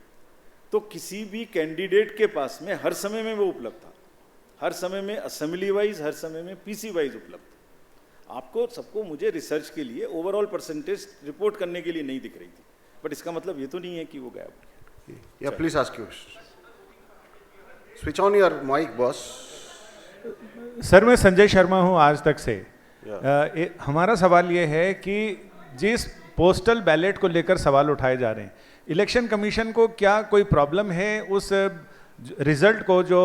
तो किसी भी कैंडिडेट के पास में हर समय में वो उपलब्ध था, हर समय में असेंबली वाइज, हर समय में PC वाइज उपलब्ध था। आपको सबको मुझे रिसर्च के लिए ओवरऑल परसेंटेज रिपोर्ट करने के लिए नहीं दिख रही थी, बट इसका मतलब ये तो नहीं है कि वो गायब हो गया। Yeah, please ask you. Switch on your mic, boss. Sir मैं संजय शर्मा हूँ आज तक से। हमारा सवाल ये है कि जिस पोस्टल बैलेट को लेकर सवाल उठाए जा रहे हैं, इलेक्शन कमीशन को क्या कोई प्रॉब्लम है उस रिजल्ट को, जो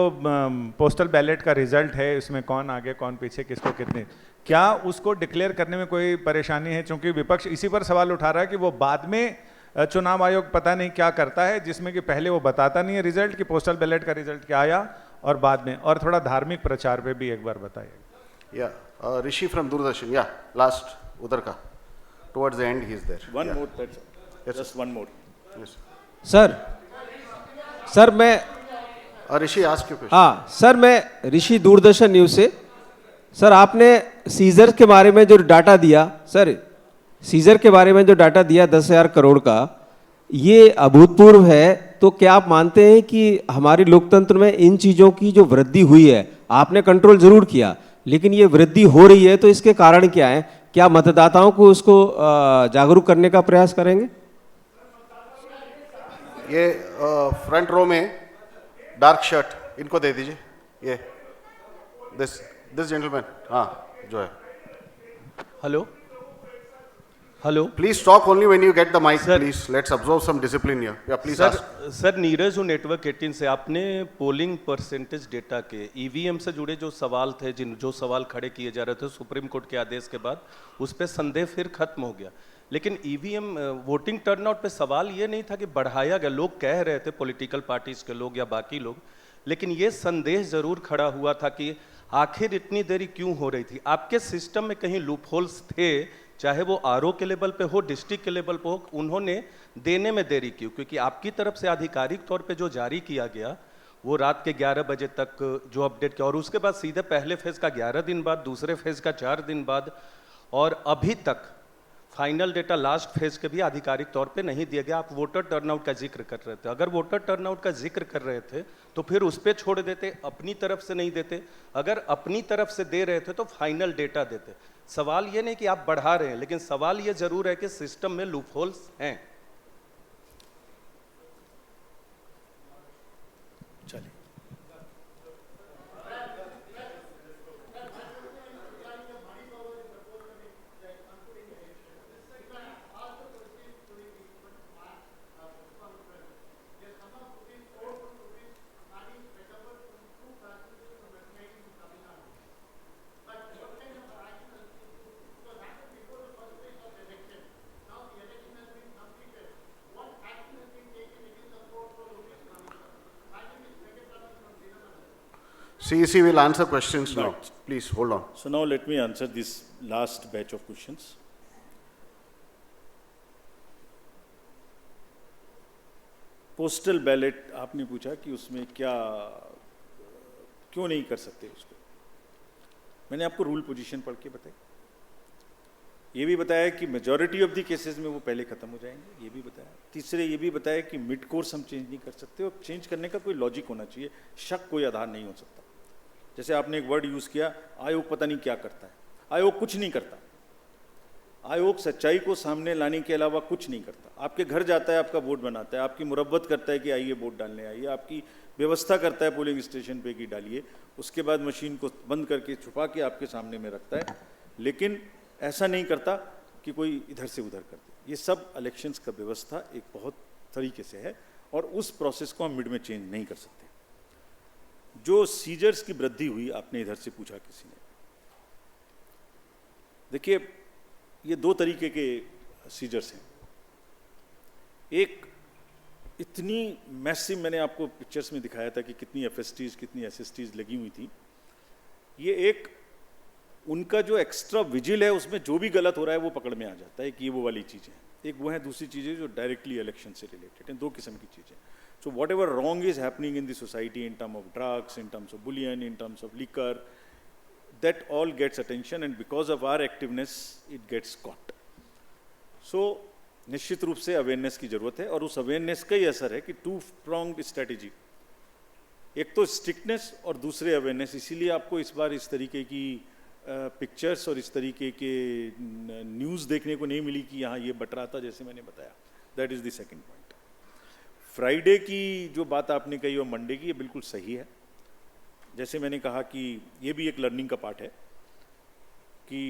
पोस्टल बैलेट का रिजल्ट है, इसमें कौन आगे कौन पीछे, किसको कितने, क्या उसको डिक्लेयर करने में कोई परेशानी है? क्योंकि विपक्ष इसी पर सवाल उठा रहा है कि वो बाद में चुनाव आयोग पता नहीं क्या करता है, जिसमें कि पहले वो बताता नहीं है रिजल्ट कि पोस्टल बैलेट का रिजल्ट क्या आया, और बाद में, और थोड़ा धार्मिक प्रचार पे भी एक बार बताइए। Yeah, Rishi from Doordarshan. Yeah, last उधर का. Towards the end, he is there. One Yeah. more, that's all. Yes, Just one more. Yes. Sir मैं Rishi, ask your question. हाँ सर, मैं ऋषि दूरदर्शन न्यूज़ से। सर आपने सीजर के बारे में जो डाटा दिया, सर सीजर के बारे में जो डाटा दिया 10,000 करोड़ का, ये अभूतपूर्व है। तो क्या आप मानते हैं कि हमारे लोकतंत्र में इन चीज़ों की जो वृद्धि हुई है, आपने कंट्रोल जरूर किया, लेकिन ये वृद्धि हो रही है, तो इसके कारण क्या है? क्या मतदाताओं को उसको जागरूक करने का प्रयास करेंगे? ये फ्रंट रो में डार्क शर्ट इनको दे दीजिए। ये दिस जेंटलमैन, हाँ जो है। Hello hello please talk only when you get the mic Sir. Please. Let's observe some discipline here. या please sir ask. Sir Neeraj हूँ नेटवर्क 18 से। आपने पोलिंग परसेंटेज डेटा के ईवीएम से जुड़े जो सवाल थे, जो सवाल खड़े किए जा रहे थे सुप्रीम कोर्ट के आदेश के बाद, उस पर संदेह फिर खत्म हो गया। लेकिन ईवीएम वोटिंग टर्नआउट पे सवाल ये नहीं था कि बढ़ाया गया, लोग कह रहे थे पॉलिटिकल पार्टीज के लोग या बाकी लोग, लेकिन ये संदेह जरूर खड़ा हुआ था कि आखिर इतनी देरी क्यों हो रही थी। आपके सिस्टम में कहीं लूप होल्स थे, चाहे वो आरओ के लेवल पे हो, डिस्ट्रिक्ट के लेवल पे हो, उन्होंने देने में देरी क्यों? क्योंकि आपकी तरफ से आधिकारिक तौर पे जो जारी किया गया वो रात के 11 बजे तक जो अपडेट किया, और उसके बाद सीधे पहले फेज का 11 दिन बाद, दूसरे फेज का 4 दिन बाद, और अभी तक फाइनल डेटा लास्ट फेज के भी आधिकारिक तौर पे नहीं दिया गया। आप वोटर टर्नआउट का जिक्र कर रहे थे, अगर वोटर टर्नआउट का जिक्र कर रहे थे तो फिर उस पर छोड़ देते, अपनी तरफ से नहीं देते। अगर अपनी तरफ से दे रहे थे तो फाइनल डेटा देते। सवाल ये नहीं कि आप बढ़ा रहे हैं, लेकिन सवाल ये जरूर है कि सिस्टम में लूप होल्स हैं। चलिए, CEC will answer questions now. Right. Please hold on. so now let me answer this last batch of questions. Postal ballot आपने पूछा कि उसमें क्या, क्यों नहीं कर सकते उसको। मैंने आपको रूल पोजीशन पढ़ के बताई, ये भी बताया कि मेजॉरिटी ऑफ द केसेस में वो पहले खत्म हो जाएंगे, ये भी बताया। तीसरे ये भी बताया कि मिड कोर्स हम चेंज नहीं कर सकते, और चेंज करने का कोई लॉजिक होना चाहिए, शक कोई आधार नहीं हो सकता। जैसे आपने एक वर्ड यूज किया, आयोग पता नहीं क्या करता है। आयोग कुछ नहीं करता, आयोग सच्चाई को सामने लाने के अलावा कुछ नहीं करता। आपके घर जाता है, आपका वोट बनाता है, आपकी मुरब्बत करता है कि आइए वोट डालने आइए, आपकी व्यवस्था करता है पोलिंग स्टेशन पे कि डालिए, उसके बाद मशीन को बंद करके छुपा के आपके सामने में रखता है, लेकिन ऐसा नहीं करता कि कोई इधर से उधर कर दे। ये सब इलेक्शंस का व्यवस्था एक बहुत तरीके से है, और उस प्रोसेस को हम मिड में चेंज नहीं कर सकते। जो सीजर्स की वृद्धि हुई, आपने इधर से पूछा किसी ने, देखिए ये दो तरीके के सीजर्स हैं। एक इतनी मैसिव, मैंने आपको पिक्चर्स में दिखाया था कि कितनी एफएसटीज कितनी एसएसटीज लगी हुई थी। ये एक उनका जो एक्स्ट्रा विजिल है, उसमें जो भी गलत हो रहा है वो पकड़ में आ जाता है कि ये वो वाली चीज़ें हैं। एक वो है, दूसरी चीज़ें जो डायरेक्टली इलेक्शन से रिलेटेड हैं। दो किस्म की चीज़ें। So what ever wrong is happening in the society in term of drugs, in terms of Boolean, in terms of liquor, that all gets attention, and because of our activeness it gets caught. So निश्चित रूप से awareness की जरूरत है, और उस awareness का ही असर है कि टू प्रोंग्ड स्ट्रेटेजी, एक तो स्ट्रिक्टनेस और दूसरे अवेयरनेस। इसीलिए आपको इस बार इस तरीके की पिक्चर्स और इस तरीके के न्यूज़ देखने को नहीं मिली कि यहाँ ये बट रहा था, जैसे मैंने बताया। That is the second point. Friday की जो बात आपने कही और मंडे की, ये बिल्कुल सही है। जैसे मैंने कहा कि ये भी एक लर्निंग का पार्ट है कि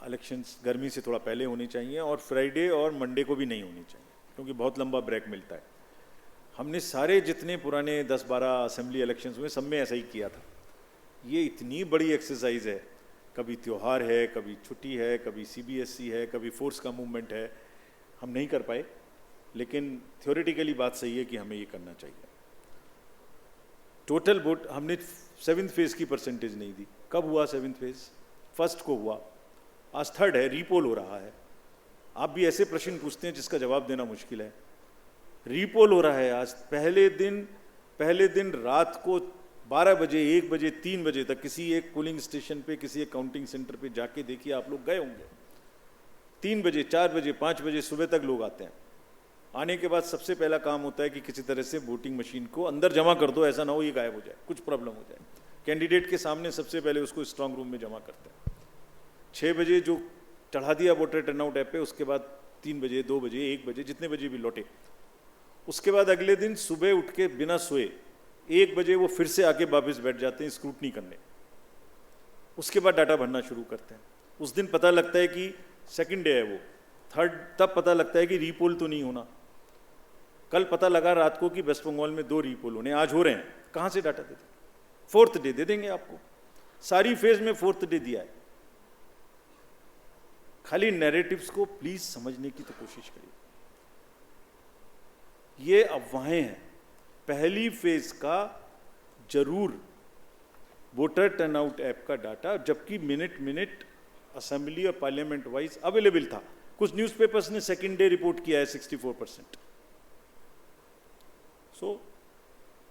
इलेक्शंस गर्मी से थोड़ा पहले होने चाहिए, और फ्राइडे और मंडे को भी नहीं होनी चाहिए, क्योंकि बहुत लंबा ब्रेक मिलता है। हमने सारे जितने पुराने 10-12 असेंबली इलेक्शंस हुए, सब में ऐसा ही किया था। ये इतनी बड़ी एक्सरसाइज है, कभी त्यौहार है, कभी छुट्टी है, कभी CBSE है, कभी फोर्स का मूवमेंट है, हम नहीं कर पाए। लेकिन थ्योरेटिकली बात सही है कि हमें ये करना चाहिए। टोटल वोट हमने 7th फेज की परसेंटेज नहीं दी। कब हुआ 7th फेज? फर्स्ट को हुआ, आज थर्ड है, रीपोल हो रहा है। आप भी ऐसे प्रश्न पूछते हैं जिसका जवाब देना मुश्किल है। रीपोल हो रहा है आज। पहले दिन रात को 12 बजे, 1 बजे, 3 बजे तक किसी एक पोलिंग स्टेशन पे, किसी एक काउंटिंग सेंटर पे जाके देखिए, आप लोग गए होंगे। 3 बजे, 4 बजे, 5 बजे सुबह तक लोग आते हैं। आने के बाद सबसे पहला काम होता है कि किसी तरह से वोटिंग मशीन को अंदर जमा कर दो, ऐसा ना हो ये गायब हो जाए, कुछ प्रॉब्लम हो जाए। कैंडिडेट के सामने सबसे पहले उसको स्ट्रांग रूम में जमा करते हैं। 6 बजे जो चढ़ा दिया वोटर टर्नआउट ऐप पे, उसके बाद 3 बजे, 2 बजे, 1 बजे, जितने बजे भी लौटे। उसके बाद अगले दिन सुबह उठ के बिना सोए 1 बजे वो फिर से आके वापस बैठ जाते हैं स्क्रूटनी करने। उसके बाद डाटा भरना शुरू करते हैं। उस दिन पता लगता है कि सेकंड डे है वो, थर्ड तब पता लगता है कि रीपोल तो नहीं होना। कल पता लगा रात को कि वेस्ट बंगाल में 2 रीपोल होने, आज हो रहे हैं। कहां से डाटा देते? 4th डे दे देंगे आपको। सारी फेज में 4th डे दिया है। खाली नैरेटिव्स को प्लीज समझने की तो कोशिश करिए। ये अफवाहें हैं। पहली फेज का जरूर वोटर टर्नआउट ऐप का डाटा, जबकि मिनट असेंबली और पार्लियामेंट वाइज अवेलेबल था। कुछ न्यूज़पेपर्स ने सेकंड डे रिपोर्ट किया है 64%। So,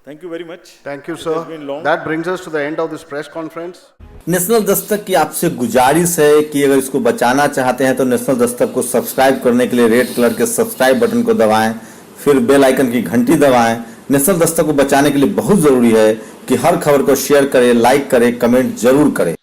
thank you very much. Thank you, It sir. has been long. That brings us to the end of this press conference. National Dastak की आपसे गुजारिश है कि अगर इसको बचाना चाहते हैं तो नेशनल दस्तक को सब्सक्राइब करने के लिए रेड कलर के सब्सक्राइब बटन को दबाएं, फिर बेल आइकन की घंटी दबाएं। नेशनल दस्तक को बचाने के लिए बहुत जरूरी है कि हर खबर को शेयर करें, लाइक करें, कमेंट जरूर करें।